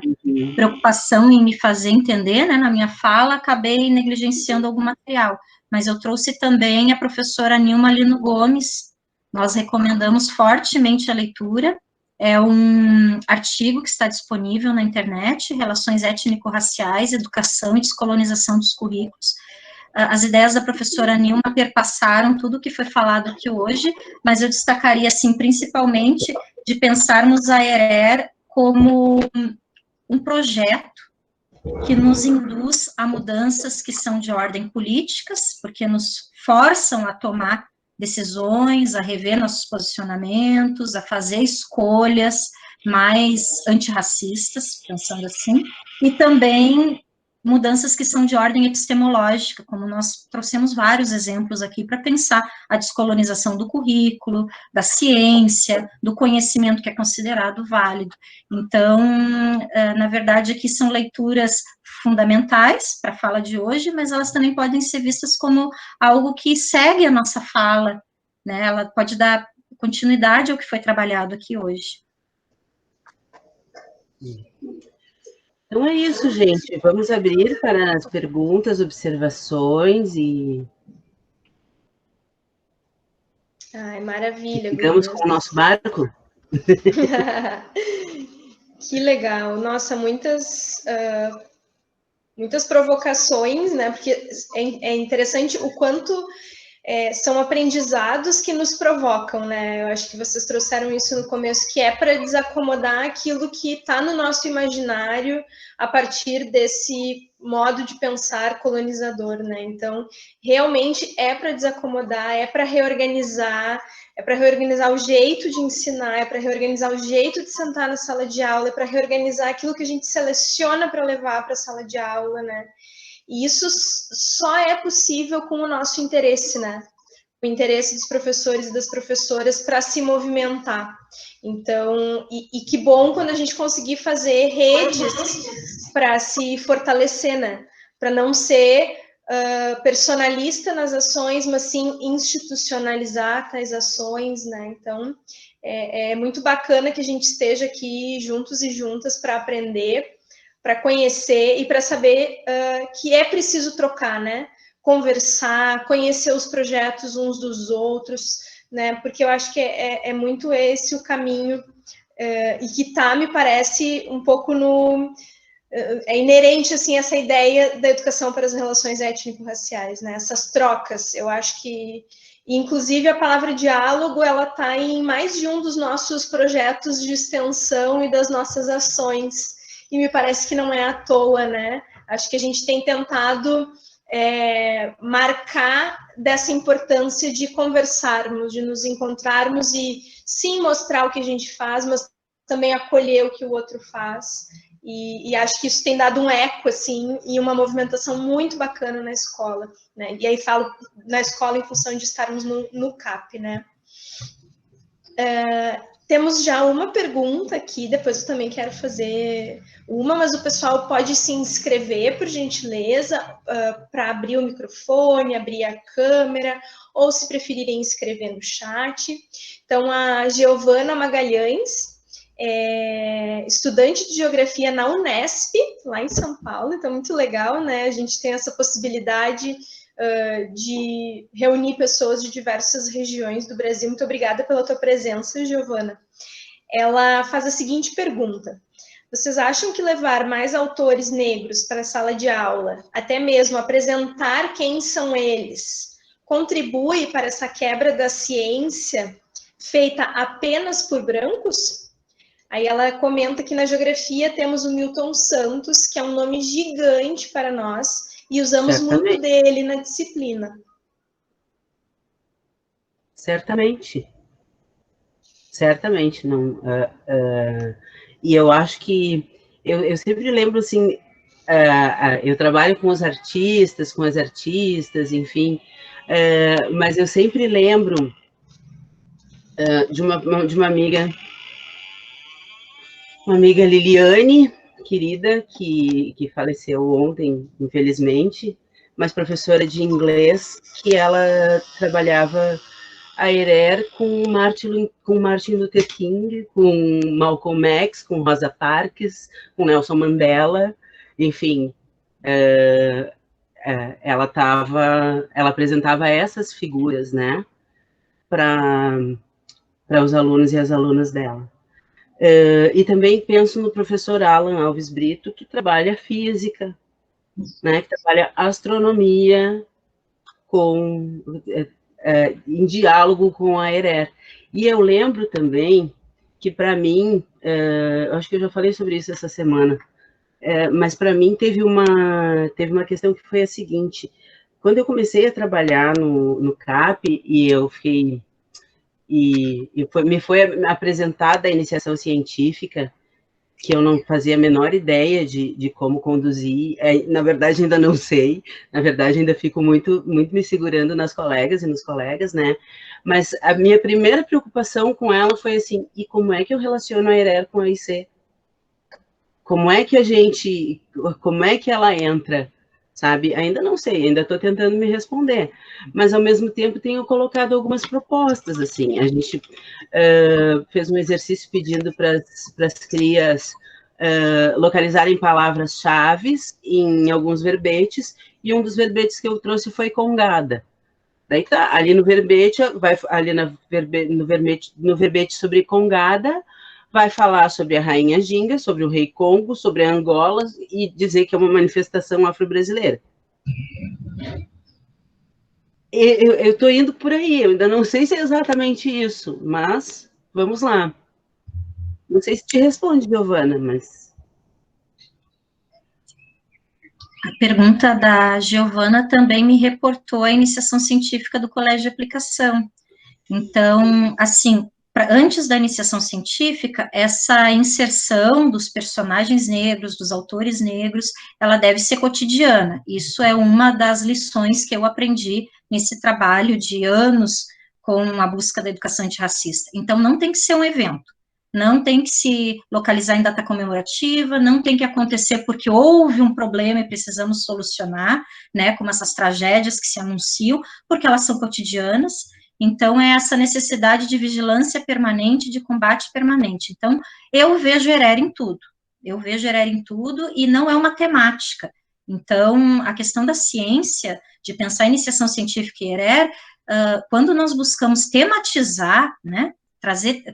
preocupação em me fazer entender, né, na minha fala, acabei negligenciando algum material, mas eu trouxe também a professora Nilma Lino Gomes, nós recomendamos fortemente a leitura, é um artigo que está disponível na internet, Relações Étnico-Raciais, Educação e Descolonização dos Currículos. As ideias da professora Nilma perpassaram tudo o que foi falado aqui hoje, mas eu destacaria, assim, principalmente, de pensarmos a ERER como um projeto que nos induz a mudanças que são de ordem políticas, porque nos forçam a tomar decisões, a rever nossos posicionamentos, a fazer escolhas mais antirracistas, pensando assim, e também mudanças que são de ordem epistemológica, como nós trouxemos vários exemplos aqui para pensar a descolonização do currículo, da ciência, do conhecimento que é considerado válido. Então, na verdade, aqui são leituras fundamentais para a fala de hoje, mas elas também podem ser vistas como algo que segue a nossa fala, né? Ela pode dar continuidade ao que foi trabalhado aqui hoje. Então é isso, gente. Vamos abrir para as perguntas, observações e... Ai, maravilha. Ficamos com o nosso barco? Que legal. Nossa, muitas provocações, né? Porque é interessante o quanto são aprendizados que nos provocam, né? Eu acho que vocês trouxeram isso no começo, que é para desacomodar aquilo que está no nosso imaginário a partir desse modo de pensar colonizador, né? Então, realmente é para desacomodar, é para reorganizar o jeito de ensinar, é para reorganizar o jeito de sentar na sala de aula, é para reorganizar aquilo que a gente seleciona para levar para a sala de aula, né? E isso só é possível com o nosso interesse, né? O interesse dos professores e das professoras para se movimentar. Então, e que bom quando a gente conseguir fazer redes para se fortalecer, né? Para não ser personalista nas ações, mas sim institucionalizar tais ações, né? Então, é muito bacana que a gente esteja aqui juntos e juntas para aprender, para conhecer e para saber que é preciso trocar, né? Conversar, conhecer os projetos uns dos outros, né? Porque eu acho que é muito esse o caminho e que me parece, um pouco é inerente, assim, essa ideia da educação para as relações étnico-raciais, né? Essas trocas, eu acho que, inclusive, a palavra diálogo, ela está em mais de um dos nossos projetos de extensão e das nossas ações, e me parece que não é à toa, né? Acho que a gente tem tentado marcar dessa importância de conversarmos, de nos encontrarmos e, sim, mostrar o que a gente faz, mas também acolher o que o outro faz. E acho que isso tem dado um eco, assim, e uma movimentação muito bacana na escola, né? E aí falo na escola em função de estarmos no CAP, né? Temos já uma pergunta aqui, depois eu também quero fazer uma, mas o pessoal pode se inscrever, por gentileza, para abrir o microfone, abrir a câmera, ou se preferirem escrever no chat. Então, a Giovana Magalhães, estudante de geografia na Unesp, lá em São Paulo, então muito legal, né? A gente tem essa possibilidade de reunir pessoas de diversas regiões do Brasil. Muito obrigada pela tua presença, Giovana. Ela faz a seguinte pergunta: vocês acham que levar mais autores negros para a sala de aula, até mesmo apresentar quem são eles, contribui para essa quebra da ciência feita apenas por brancos? Aí ela comenta que na geografia temos o Milton Santos, que é um nome gigante para nós, e usamos muito dele na disciplina. Certamente. Certamente. Não, e eu acho que... Eu sempre lembro, assim... eu trabalho com os artistas, com as artistas, enfim... mas eu sempre lembro de uma amiga... Uma amiga Liliane, querida, que faleceu ontem, infelizmente, mas professora de inglês, que ela trabalhava a ERER com Martin Luther King, com Malcolm X, com Rosa Parks, com Nelson Mandela, enfim, ela apresentava essas figuras, né, para os alunos e as alunas dela. E também penso no professor Alan Alves Brito, que trabalha física, né, que trabalha astronomia em diálogo com a ERER. E eu lembro também que, para mim, acho que eu já falei sobre isso essa semana, mas para mim teve uma questão que foi a seguinte: quando eu comecei a trabalhar no CAP, e eu fiquei... me foi apresentada a iniciação científica, que eu não fazia a menor ideia de como conduzir, na verdade ainda não sei, na verdade ainda fico muito me segurando nas colegas e nos colegas, né, mas a minha primeira preocupação com ela foi assim, e como é que eu relaciono a ERER com a IC? Como é que ela entra, sabe? Ainda não sei, ainda estou tentando me responder, mas ao mesmo tempo tenho colocado algumas propostas, assim, a gente fez um exercício pedindo para as crias localizarem palavras-chave em alguns verbetes, e um dos verbetes que eu trouxe foi congada. Daí tá, ali no verbete, no verbete sobre congada, vai falar sobre a Rainha Ginga, sobre o Rei Congo, sobre a Angola, e dizer que é uma manifestação afro-brasileira. Eu estou indo por aí, eu ainda não sei se é exatamente isso, mas vamos lá. Não sei se te responde, Giovana, mas... A pergunta da Giovana também me reportou a iniciação científica do Colégio de Aplicação. Então, assim, antes da iniciação científica, essa inserção dos personagens negros, dos autores negros, ela deve ser cotidiana. Isso é uma das lições que eu aprendi nesse trabalho de anos com a busca da educação antirracista. Então, não tem que ser um evento, não tem que se localizar em data comemorativa, não tem que acontecer porque houve um problema e precisamos solucionar, né, como essas tragédias que se anunciam, porque elas são cotidianas. Então, é essa necessidade de vigilância permanente, de combate permanente. Então, eu vejo ERER em tudo. Eu vejo ERER em tudo e não é uma temática. Então, a questão da ciência, de pensar a iniciação científica e ERER, quando nós buscamos tematizar, né,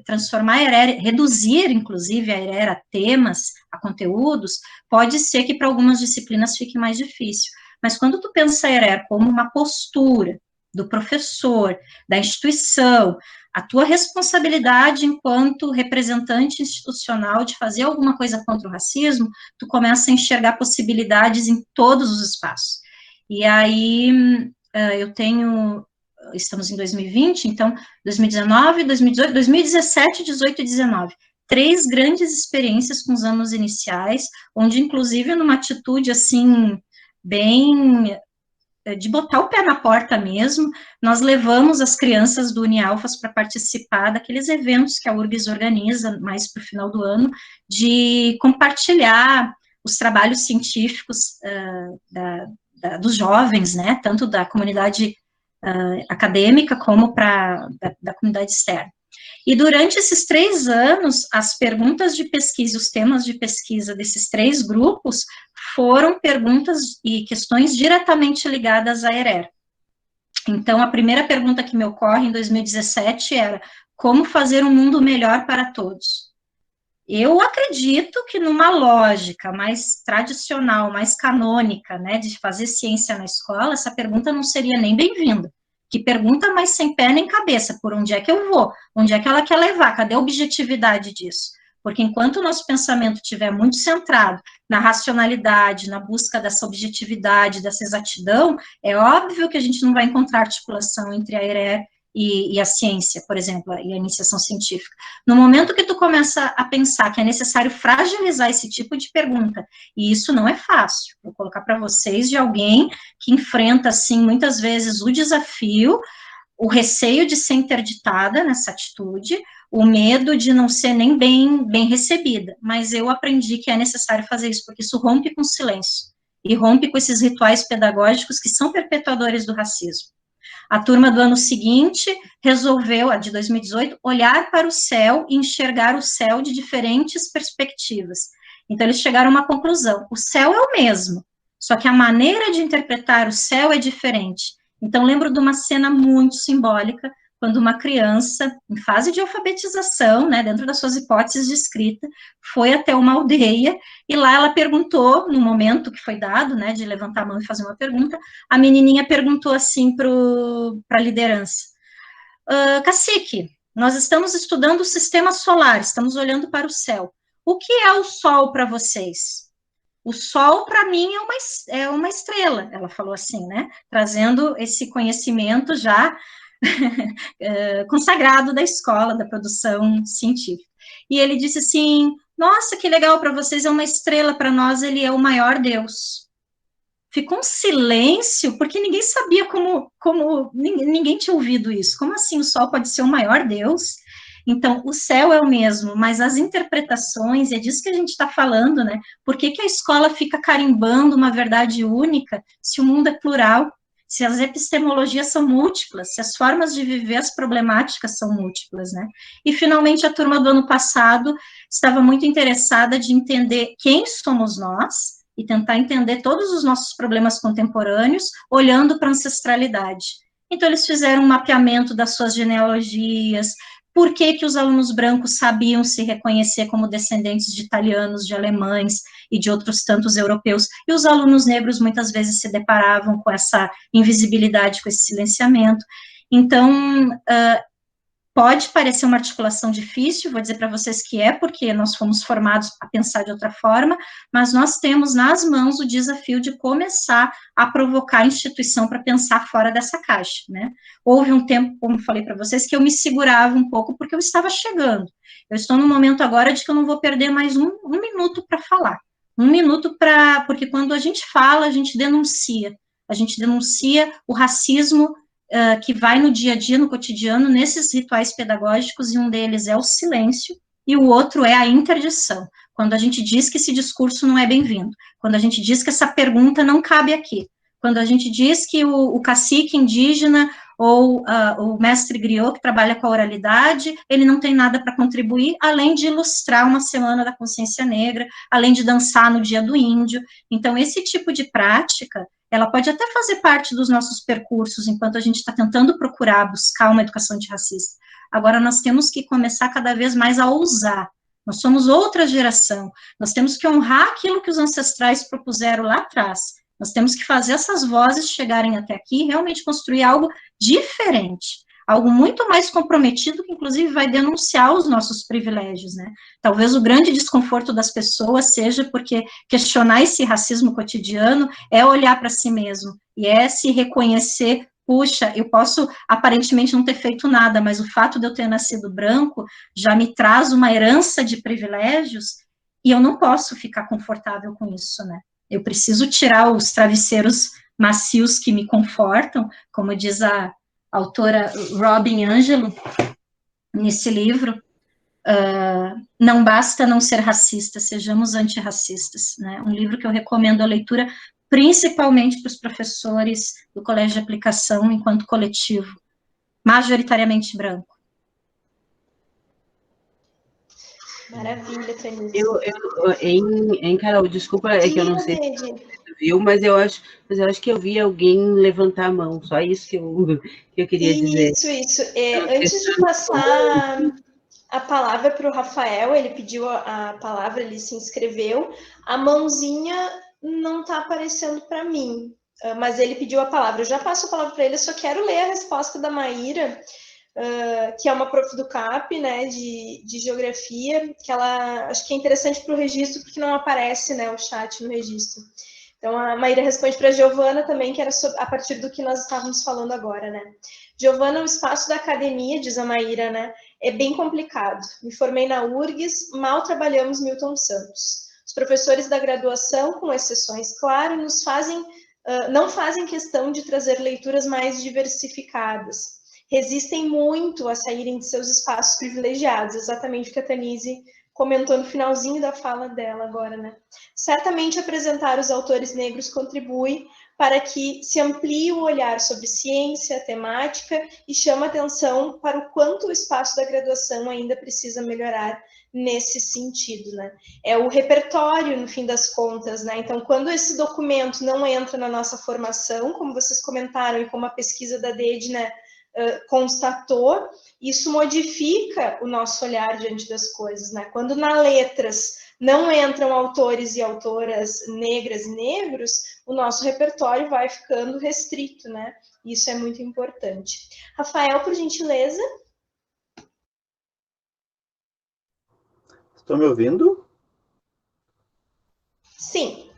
transformar a ERER, reduzir, inclusive, a ERER a temas, a conteúdos, pode ser que para algumas disciplinas fique mais difícil. Mas quando tu pensa a ERER como uma postura do professor, da instituição, a tua responsabilidade enquanto representante institucional de fazer alguma coisa contra o racismo, tu começa a enxergar possibilidades em todos os espaços. E aí, estamos em 2020, então, 2019, 2018, 2017, 18 e 19, 3 grandes experiências com os anos iniciais, onde, inclusive, numa atitude, assim, bem... de botar o pé na porta mesmo, nós levamos as crianças do Unialfas para participar daqueles eventos que a URGS organiza mais para o final do ano, de compartilhar os trabalhos científicos dos jovens, né, tanto da comunidade acadêmica como da comunidade externa. E durante esses 3 anos, as perguntas de pesquisa, os temas de pesquisa desses 3 grupos foram perguntas e questões diretamente ligadas à ERER. Então, a primeira pergunta que me ocorre em 2017 era: como fazer um mundo melhor para todos? Eu acredito que numa lógica mais tradicional, mais canônica, né, de fazer ciência na escola, essa pergunta não seria nem bem-vinda. Que pergunta mais sem pé nem cabeça, por onde é que eu vou? Onde é que ela quer levar? Cadê a objetividade disso? Porque enquanto o nosso pensamento estiver muito centrado na racionalidade, na busca dessa objetividade, dessa exatidão, é óbvio que a gente não vai encontrar articulação entre a ERER e a ciência, por exemplo, e a iniciação científica. No momento que tu começa a pensar que é necessário fragilizar esse tipo de pergunta, e isso não é fácil, vou colocar para vocês de alguém que enfrenta, assim, muitas vezes o desafio, o receio de ser interditada nessa atitude, o medo de não ser nem bem recebida, mas eu aprendi que é necessário fazer isso, porque isso rompe com o silêncio, e rompe com esses rituais pedagógicos que são perpetuadores do racismo. A turma do ano seguinte resolveu, a de 2018, olhar para o céu e enxergar o céu de diferentes perspectivas. Então, eles chegaram a uma conclusão: o céu é o mesmo, só que a maneira de interpretar o céu é diferente. Então, lembro de uma cena muito simbólica, quando uma criança, em fase de alfabetização, né, dentro das suas hipóteses de escrita, foi até uma aldeia, e lá ela perguntou, no momento que foi dado, né, de levantar a mão e fazer uma pergunta, a menininha perguntou assim para a liderança: cacique, nós estamos estudando o sistema solar, estamos olhando para o céu. O que é o sol para vocês? O sol, para mim, é uma estrela, ela falou assim, né, trazendo esse conhecimento já consagrado da escola, da produção científica. e ele disse assim, nossa, que legal, para vocês é uma estrela, para nós ele é o maior Deus. Ficou um silêncio, porque ninguém sabia ninguém tinha ouvido isso. Como assim o Sol pode ser o maior Deus? Então, o céu é o mesmo, mas as interpretações, é disso que a gente está falando, né? Por que que a escola fica carimbando uma verdade única, se o mundo é plural, se as epistemologias são múltiplas, se as formas de viver as problemáticas são múltiplas, né? E, finalmente, a turma do ano passado estava muito interessada de entender quem somos nós, e tentar entender todos os nossos problemas contemporâneos, olhando para a ancestralidade. Então, eles fizeram um mapeamento das suas genealogias, por que que os alunos brancos sabiam se reconhecer como descendentes de italianos, de alemães e de outros tantos europeus, e os alunos negros muitas vezes se deparavam com essa invisibilidade, com esse silenciamento. Então, pode parecer uma articulação difícil, vou dizer para vocês que é, porque nós fomos formados a pensar de outra forma, mas nós temos nas mãos o desafio de começar a provocar a instituição para pensar fora dessa caixa, né? Houve um tempo, como falei para vocês, que eu me segurava um pouco, porque eu estava chegando. Eu estou no momento agora de que eu não vou perder mais um minuto para falar. Um minuto porque quando a gente fala, a gente denuncia o racismo, que vai no dia a dia, no cotidiano, nesses rituais pedagógicos, e um deles é o silêncio, e o outro é a interdição, quando a gente diz que esse discurso não é bem-vindo, quando a gente diz que essa pergunta não cabe aqui, quando a gente diz que o cacique indígena ou o mestre griot, que trabalha com a oralidade, ele não tem nada para contribuir, além de ilustrar uma semana da consciência negra, além de dançar no dia do índio. Então, esse tipo de prática, ela pode até fazer parte dos nossos percursos, enquanto a gente está tentando buscar uma educação antirracista. Agora, nós temos que começar cada vez mais a ousar. Nós somos outra geração. Nós temos que honrar aquilo que os ancestrais propuseram lá atrás. Nós temos que fazer essas vozes chegarem até aqui e realmente construir algo diferente. Algo muito mais comprometido, que inclusive vai denunciar os nossos privilégios, né? Talvez o grande desconforto das pessoas seja porque questionar esse racismo cotidiano é olhar para si mesmo, e é se reconhecer, puxa, eu posso aparentemente não ter feito nada, mas o fato de eu ter nascido branco já me traz uma herança de privilégios, e eu não posso ficar confortável com isso, né? Eu preciso tirar os travesseiros macios que me confortam, como diz a autora Robin Angelo, nesse livro, não basta não ser racista, sejamos antirracistas, né? Um livro que eu recomendo a leitura, principalmente para os professores do Colégio de Aplicação, enquanto coletivo, majoritariamente branco. Maravilha, Tanise. Carol, desculpa, é que eu não sei se você viu, mas eu acho que eu vi alguém levantar a mão, só isso que eu queria dizer. Isso. Antes de passar a palavra para o Rafael, ele pediu a palavra, ele se inscreveu, a mãozinha não está aparecendo para mim, mas ele pediu a palavra. Eu já passo a palavra para ele, eu só quero ler a resposta da Maíra, que é uma prof do CAP, né, de geografia, que ela, acho que é interessante para o registro, porque não aparece, né, o chat no registro. Então, a Maíra responde para a Giovana também, que era a partir do que nós estávamos falando agora, né. Giovana, o espaço da academia, diz a Maíra, né, é bem complicado. Me formei na URGS, mal trabalhamos Milton Santos. Os professores da graduação, com exceções, claro, não fazem questão de trazer leituras mais diversificadas. Resistem muito a saírem de seus espaços privilegiados, exatamente o que a Tanise comentou no finalzinho da fala dela agora, né? Certamente apresentar os autores negros contribui para que se amplie o olhar sobre ciência, temática, e chama atenção para o quanto o espaço da graduação ainda precisa melhorar nesse sentido, né? É o repertório, no fim das contas, né? Então, quando esse documento não entra na nossa formação, como vocês comentaram e como a pesquisa da DED, né, constatou, isso modifica o nosso olhar diante das coisas, né? Quando na letras não entram autores e autoras negras e negros, o nosso repertório vai ficando restrito, né? Isso é muito importante. Rafael, por gentileza. Estão me ouvindo? Meu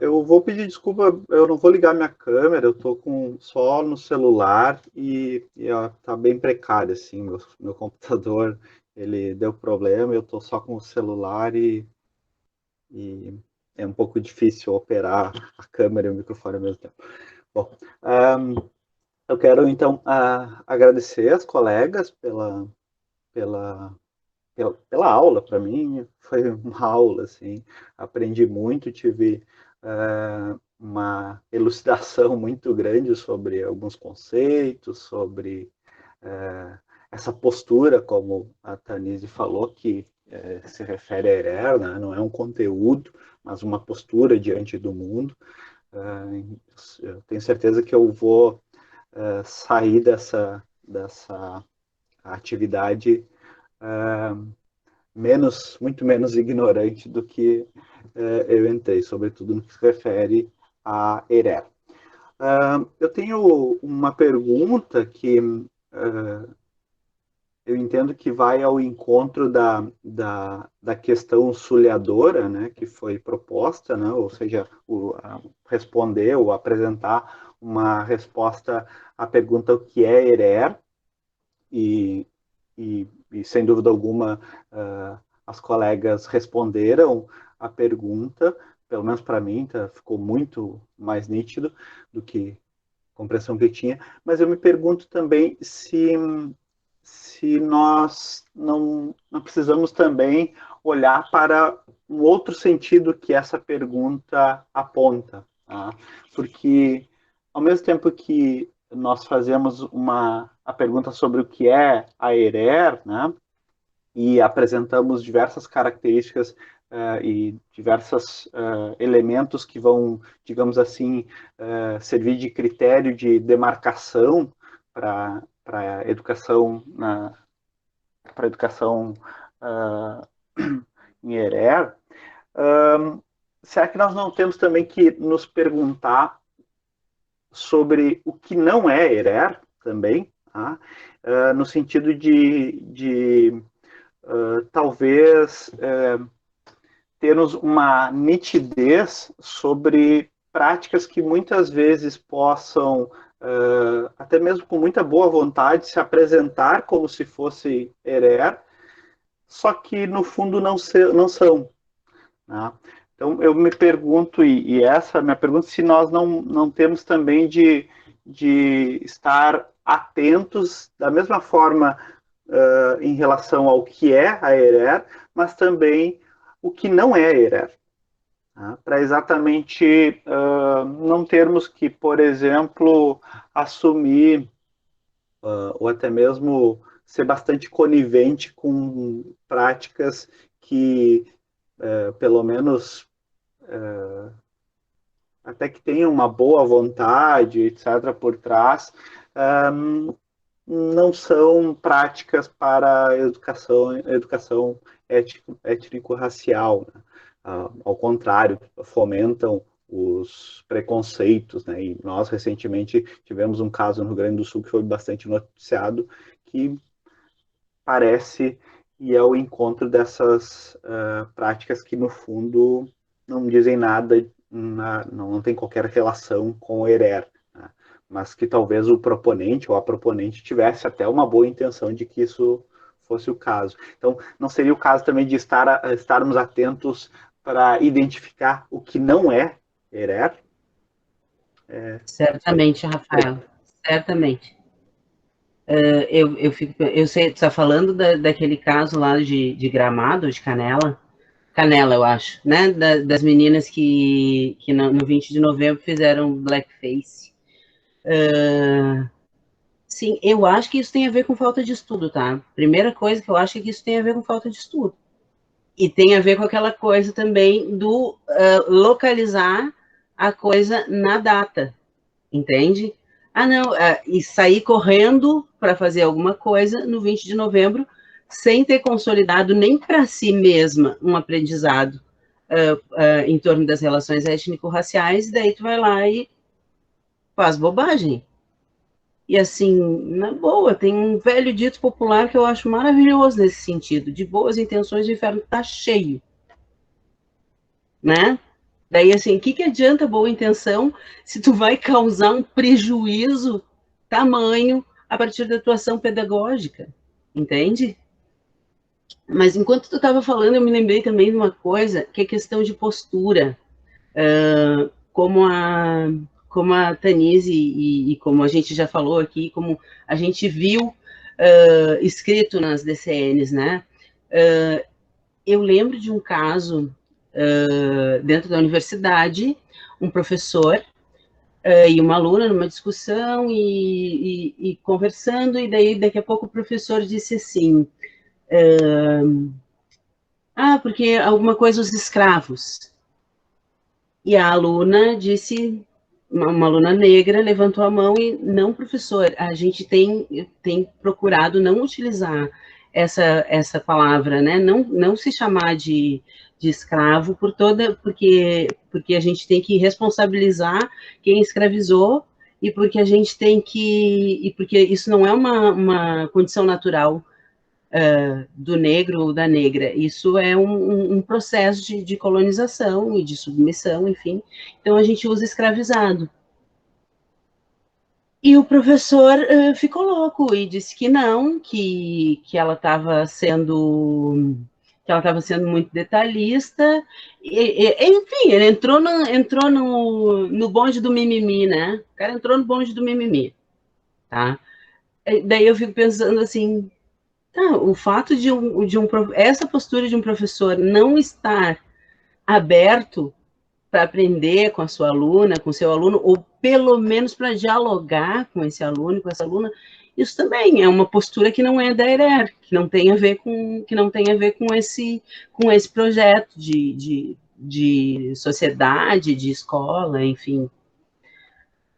Eu vou pedir desculpa, eu não vou ligar minha câmera, eu estou só no celular e tá bem precário, assim, meu computador. ele deu problema, eu estou só com o celular e é um pouco difícil operar a câmera e o microfone ao mesmo tempo. Bom, eu quero, então, agradecer as colegas pela aula. Para mim, foi uma aula, assim, aprendi muito, tive uma elucidação muito grande sobre alguns conceitos, sobre essa postura, como a Tanise falou, que se refere a Erer, né? Não é um conteúdo, mas uma postura diante do mundo. Eu tenho certeza que eu vou sair dessa atividade muito menos ignorante do que eu entrei, sobretudo no que se refere a Erer. Eu tenho uma pergunta que eu entendo que vai ao encontro da questão sulhadora, né, que foi proposta, né, ou seja, responder ou apresentar uma resposta à pergunta o que é Erer, e sem dúvida alguma as colegas responderam a pergunta, pelo menos para mim, ficou muito mais nítido do que a compreensão que eu tinha, mas eu me pergunto também se nós não precisamos também olhar para um outro sentido que essa pergunta aponta, tá? Porque ao mesmo tempo que nós fazemos a pergunta sobre o que é a Erer, né, e apresentamos diversas características e diversos elementos que vão, digamos assim, servir de critério de demarcação para a educação em Erer. Será que nós não temos também que nos perguntar sobre o que não é Erer também, tá? No sentido de talvez termos uma nitidez sobre práticas que muitas vezes possam, até mesmo com muita boa vontade, se apresentar como se fosse Erer, só que no fundo não são. Né? Então eu me pergunto, e essa é a minha pergunta, se nós não temos também de estar atentos da mesma forma em relação ao que é a Erer, mas também o que não é Erer. Tá? Para exatamente não termos que, por exemplo, assumir ou até mesmo ser bastante conivente com práticas que, pelo menos, até que tenham uma boa vontade, etc., por trás, não são práticas para educação étnico-racial. Né? Ao contrário, fomentam os preconceitos, né? E nós recentemente tivemos um caso no Rio Grande do Sul que foi bastante noticiado, que parece ir ao encontro dessas práticas que, no fundo, não dizem nada, não tem qualquer relação com o Erer, né? Mas que talvez o proponente ou a proponente tivesse até uma boa intenção de que isso fosse o caso. Então, não seria o caso também de estarmos atentos para identificar o que não é Erer? Certamente, Rafael, certamente. Eu sei, tu está falando daquele caso lá de Gramado, de Canela, eu acho, né? Das meninas que no 20 de novembro fizeram blackface. Sim, eu acho que isso tem a ver com falta de estudo, tá? Primeira coisa que eu acho é que isso tem a ver com falta de estudo. E tem a ver com aquela coisa também do localizar a coisa na data, entende? Não, e sair correndo para fazer alguma coisa no 20 de novembro, sem ter consolidado nem para si mesma um aprendizado em torno das relações étnico-raciais, daí tu vai lá e faz bobagem. E assim, na boa, tem um velho dito popular que eu acho maravilhoso nesse sentido, de boas intenções o inferno tá cheio, né? Daí, assim, o que adianta boa intenção se tu vai causar um prejuízo tamanho a partir da tua ação pedagógica, entende? Mas enquanto tu estava falando, eu me lembrei também de uma coisa, que é questão de postura. Como a Tanise e como a gente já falou aqui, como a gente viu escrito nas DCNs, né? Eu lembro de um caso dentro da universidade, um professor e uma aluna numa discussão e conversando, e daí daqui a pouco o professor disse assim, porque alguma coisa os escravos. E a aluna disse, uma aluna negra levantou a mão e, não, professor, a gente tem procurado não utilizar essa palavra, né? Não se chamar de escravo porque a gente tem que responsabilizar quem escravizou e porque a gente tem e porque isso não é uma condição natural do negro ou da negra. Isso é um processo de colonização e de submissão, enfim. Então, a gente usa escravizado. E o professor ficou louco e disse que não, que ela estava sendo muito detalhista, enfim, ele entrou no bonde do mimimi, né? O cara entrou no bonde do mimimi, tá? Daí eu fico pensando assim, o fato essa postura de um professor não estar aberto para aprender com a sua aluna, com o seu aluno, ou pelo menos para dialogar com esse aluno, com essa aluna, isso também é uma postura que não é da ERER, que não tem a ver com esse projeto de sociedade, de escola, enfim. Não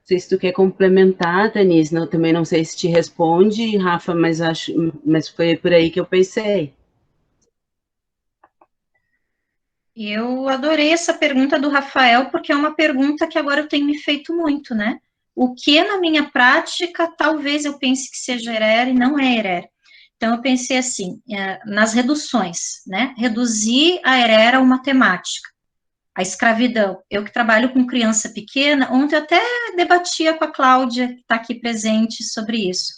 sei se tu quer complementar, Tanise, também não sei se te responde, Rafa, mas foi por aí que eu pensei. Eu adorei essa pergunta do Rafael, porque é uma pergunta que agora eu tenho me feito muito, né? O que na minha prática talvez eu pense que seja ERER e não é ERER. Então eu pensei assim, nas reduções, né? Reduzir a ERER a uma temática. A escravidão. Eu que trabalho com criança pequena, ontem eu até debatia com a Cláudia, que está aqui presente, sobre isso.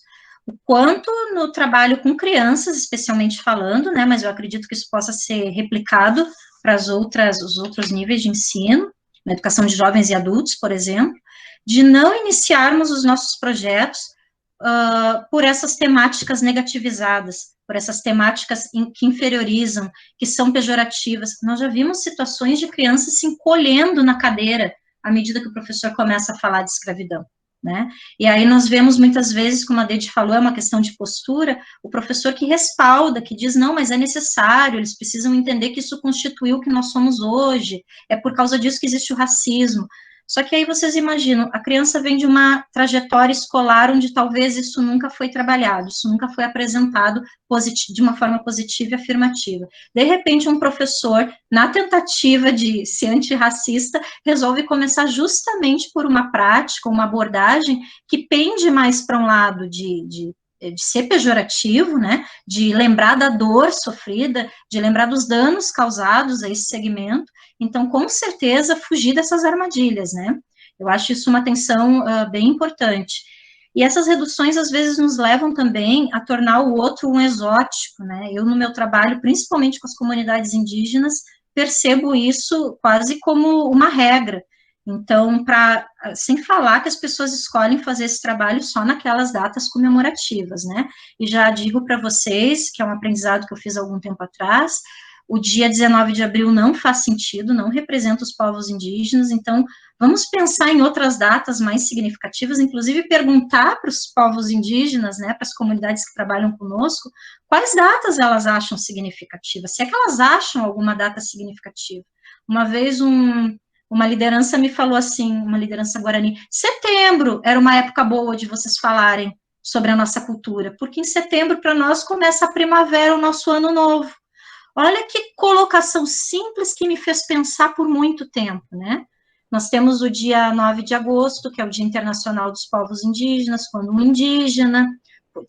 O quanto no trabalho com crianças, especialmente falando, né, mas eu acredito que isso possa ser replicado para os outros níveis de ensino, na educação de jovens e adultos, por exemplo, de não iniciarmos os nossos projetos por essas temáticas negativizadas, por essas temáticas que inferiorizam, que são pejorativas. Nós já vimos situações de crianças se encolhendo na cadeira à medida que o professor começa a falar de escravidão, né? E aí nós vemos muitas vezes, como a Deide falou, é uma questão de postura, o professor que respalda, que diz, não, mas é necessário, eles precisam entender que isso constituiu o que nós somos hoje, é por causa disso que existe o racismo. Só que aí vocês imaginam, a criança vem de uma trajetória escolar onde talvez isso nunca foi trabalhado, isso nunca foi apresentado de uma forma positiva e afirmativa. De repente, um professor, na tentativa de ser antirracista, resolve começar justamente por uma prática, uma abordagem que pende mais para um lado de ser pejorativo, né, de lembrar da dor sofrida, de lembrar dos danos causados a esse segmento. Então, com certeza, fugir dessas armadilhas, né? Eu acho isso uma atenção bem importante. E essas reduções, às vezes, nos levam também a tornar o outro um exótico, né? Eu, no meu trabalho, principalmente com as comunidades indígenas, percebo isso quase como uma regra. Então, sem falar que as pessoas escolhem fazer esse trabalho só naquelas datas comemorativas, né? E já digo para vocês, que é um aprendizado que eu fiz há algum tempo atrás, o dia 19 de abril não faz sentido, não representa os povos indígenas, então vamos pensar em outras datas mais significativas, inclusive perguntar para os povos indígenas, né, para as comunidades que trabalham conosco, quais datas elas acham significativas, se é que elas acham alguma data significativa. Uma vez uma liderança me falou assim, uma liderança guarani, setembro era uma época boa de vocês falarem sobre a nossa cultura, porque em setembro para nós começa a primavera, o nosso ano novo. Olha que colocação simples que me fez pensar por muito tempo, né? Nós temos o dia 9 de agosto, que é o Dia Internacional dos Povos Indígenas, quando um indígena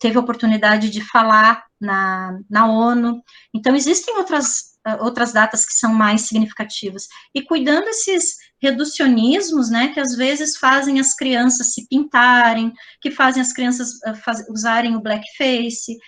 teve a oportunidade de falar na ONU. Então, existem outras datas que são mais significativas. E cuidando esses reducionismos, né, que às vezes fazem as crianças se pintarem, que fazem as crianças usarem o blackface,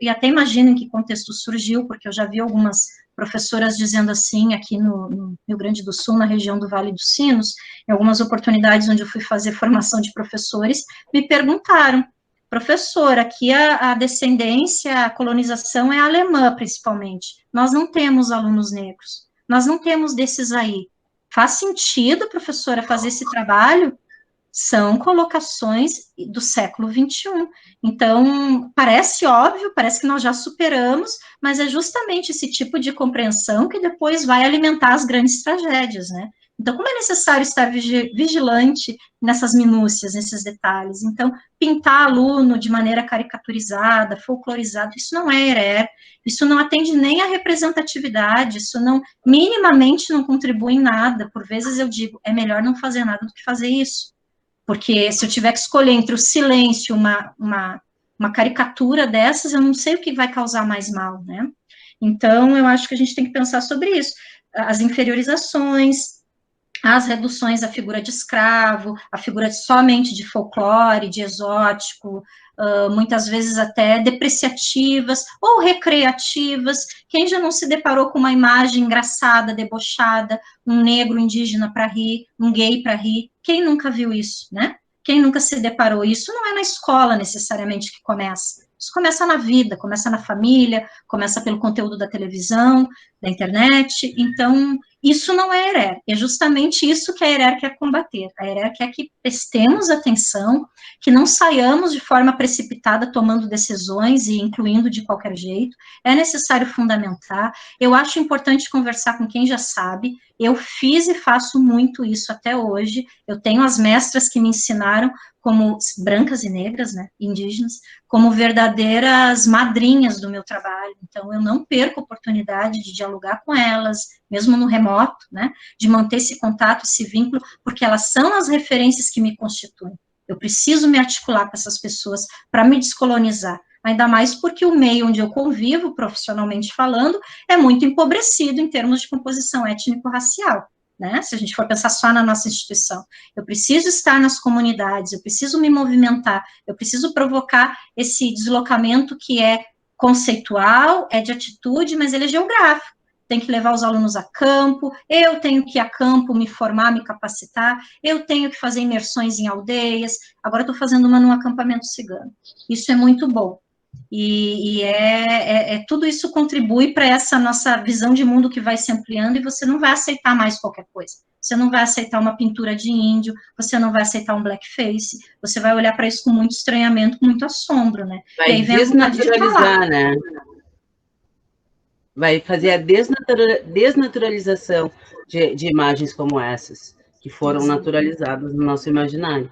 e até imagino em que contexto surgiu, porque eu já vi algumas professoras dizendo assim, aqui no Rio Grande do Sul, na região do Vale dos Sinos, em algumas oportunidades onde eu fui fazer formação de professores, me perguntaram, professora, aqui a descendência, a colonização é alemã, principalmente, nós não temos alunos negros, nós não temos desses aí, faz sentido, professora, fazer esse trabalho? São colocações do século XXI. Então, parece óbvio, parece que nós já superamos, mas é justamente esse tipo de compreensão que depois vai alimentar as grandes tragédias, né? Então, como é necessário estar vigilante nessas minúcias, nesses detalhes? Então, pintar aluno de maneira caricaturizada, folclorizada, isso não é herer, isso não atende nem à representatividade, isso não, minimamente não contribui em nada. Por vezes eu digo, é melhor não fazer nada do que fazer isso. Porque se eu tiver que escolher entre o silêncio, uma caricatura dessas, eu não sei o que vai causar mais mal, né? Então, eu acho que a gente tem que pensar sobre isso. As inferiorizações, as reduções à figura de escravo, a figura somente de folclore, de exótico, muitas vezes até depreciativas ou recreativas. Quem já não se deparou com uma imagem engraçada, debochada, um negro indígena para rir, um gay para rir? Quem nunca viu isso, né? Quem nunca se deparou? Isso não é na escola necessariamente que começa. Isso começa na vida, começa na família, começa pelo conteúdo da televisão, da internet. Então, isso não é herer, é justamente isso que a herer quer combater. A herer quer que prestemos atenção, que não saiamos de forma precipitada tomando decisões e incluindo de qualquer jeito. É necessário fundamentar. Eu acho importante conversar com quem já sabe. Eu fiz e faço muito isso até hoje. Eu tenho as mestras que me ensinaram, como brancas e negras, né, indígenas, como verdadeiras madrinhas do meu trabalho. Então, eu não perco a oportunidade de dialogar com elas, mesmo no remoto, né, de manter esse contato, esse vínculo, porque elas são as referências que me constituem. Eu preciso me articular com essas pessoas para me descolonizar, ainda mais porque o meio onde eu convivo, profissionalmente falando, é muito empobrecido em termos de composição étnico-racial. Né? Se a gente for pensar só na nossa instituição, eu preciso estar nas comunidades, eu preciso me movimentar, eu preciso provocar esse deslocamento que é conceitual, é de atitude, mas ele é geográfico. Tem que levar os alunos a campo, eu tenho que ir a campo me formar, me capacitar, eu tenho que fazer imersões em aldeias, agora estou fazendo uma num acampamento cigano. Isso é muito bom. E tudo isso contribui para essa nossa visão de mundo que vai se ampliando e você não vai aceitar mais qualquer coisa. Você não vai aceitar uma pintura de índio, você não vai aceitar um blackface, você vai olhar para isso com muito estranhamento, com muito assombro, né? Vai e aí vem desnaturalizar, né? Vai fazer a desnaturalização de imagens como essas, que foram naturalizadas no nosso imaginário.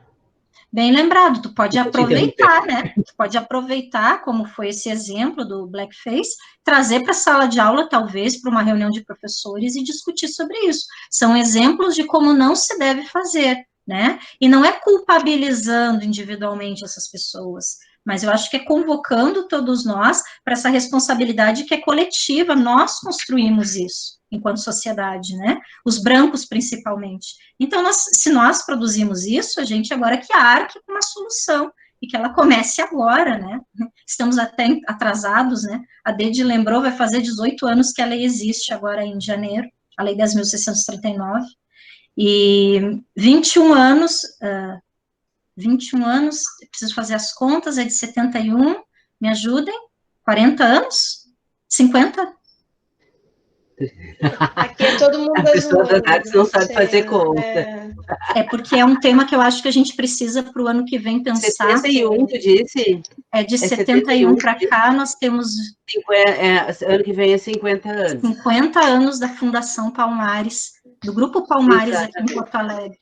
Bem lembrado, tu pode aproveitar, né? Tu pode aproveitar, como foi esse exemplo do blackface, trazer para a sala de aula, talvez, para uma reunião de professores e discutir sobre isso. São exemplos de como não se deve fazer, né? E não é culpabilizando individualmente essas pessoas, mas eu acho que é convocando todos nós para essa responsabilidade que é coletiva, nós construímos isso enquanto sociedade, né? Os brancos, principalmente. Então, se nós produzimos isso, a gente agora que arque com uma solução, e que ela comece agora, né? Estamos até atrasados, né? A Dede lembrou, vai fazer 18 anos que a lei existe agora em janeiro, a Lei 10.639, e 21 anos, preciso fazer as contas, é de 71, me ajudem, 40 anos? 50? Aqui é todo mundo a pessoa das artes não sabe fazer conta. É porque é um tema que eu acho que a gente precisa para o ano que vem pensar. 71, tu disse? É de 71 para cá, nós temos... ano que vem é 50 anos. 50 anos da Fundação Palmares, do Grupo Palmares. Exatamente. Aqui em Porto Alegre.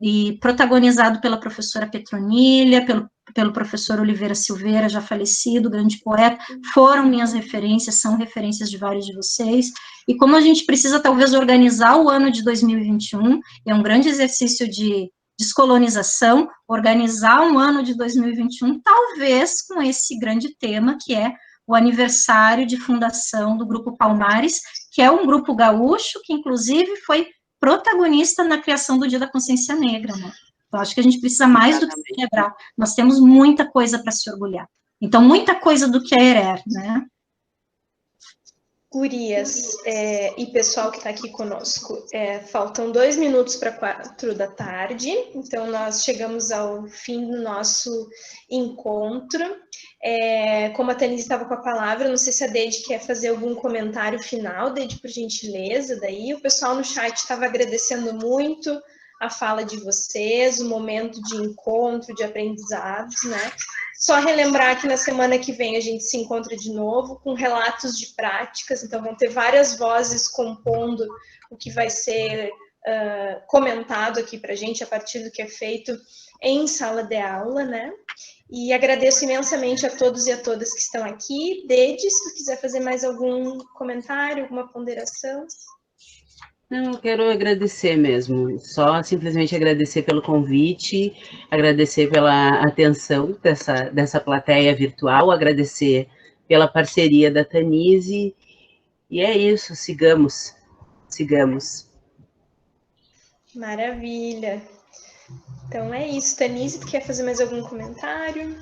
E protagonizado pela professora Petronilha, pelo professor Oliveira Silveira, já falecido, grande poeta, foram minhas referências, são referências de vários de vocês, e como a gente precisa talvez organizar o ano de 2021, é um grande exercício de descolonização, organizar um ano de 2021, talvez com esse grande tema, que é o aniversário de fundação do Grupo Palmares, que é um grupo gaúcho, que inclusive foi protagonista na criação do Dia da Consciência Negra, né? Então, acho que a gente precisa mais do que celebrar. Nós temos muita coisa para se orgulhar. Então, muita coisa do que é ERER, né? Gurias e pessoal que está aqui conosco, faltam 2 minutos para 4 da tarde, então nós chegamos ao fim do nosso encontro. Como a Tanise estava com a palavra, não sei se a Deide quer fazer algum comentário final, Deide, por gentileza, daí o pessoal no chat estava agradecendo muito a fala de vocês, o momento de encontro, de aprendizados, né? Só relembrar que na semana que vem a gente se encontra de novo com relatos de práticas, então vão ter várias vozes compondo o que vai ser comentado aqui para a gente a partir do que é feito em sala de aula, né? E agradeço imensamente a todos e a todas que estão aqui. Deide, se tu quiser fazer mais algum comentário, alguma ponderação. Não, eu quero agradecer mesmo, só simplesmente agradecer pelo convite, agradecer pela atenção dessa plateia virtual, agradecer pela parceria da Tanise, e é isso, sigamos. Maravilha. Então é isso, Tanise, tu quer fazer mais algum comentário?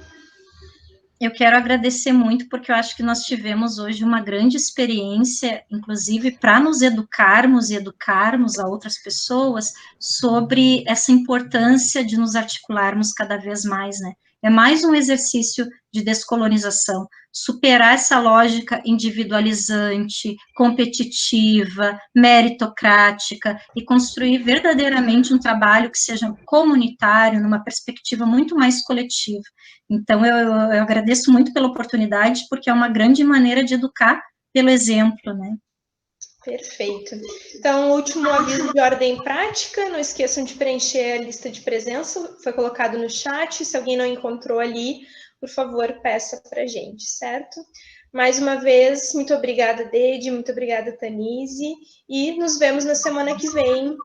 Eu quero agradecer muito, porque eu acho que nós tivemos hoje uma grande experiência, inclusive para nos educarmos e educarmos a outras pessoas sobre essa importância de nos articularmos cada vez mais, né? É mais um exercício de descolonização, superar essa lógica individualizante, competitiva, meritocrática e construir verdadeiramente um trabalho que seja comunitário, numa perspectiva muito mais coletiva. Então, eu agradeço muito pela oportunidade, porque é uma grande maneira de educar pelo exemplo, né? Perfeito. Então, último aviso de ordem prática, não esqueçam de preencher a lista de presença, foi colocado no chat, se alguém não encontrou ali, por favor, peça para a gente, certo? Mais uma vez, muito obrigada, Deide, muito obrigada, Tanise, e nos vemos na semana que vem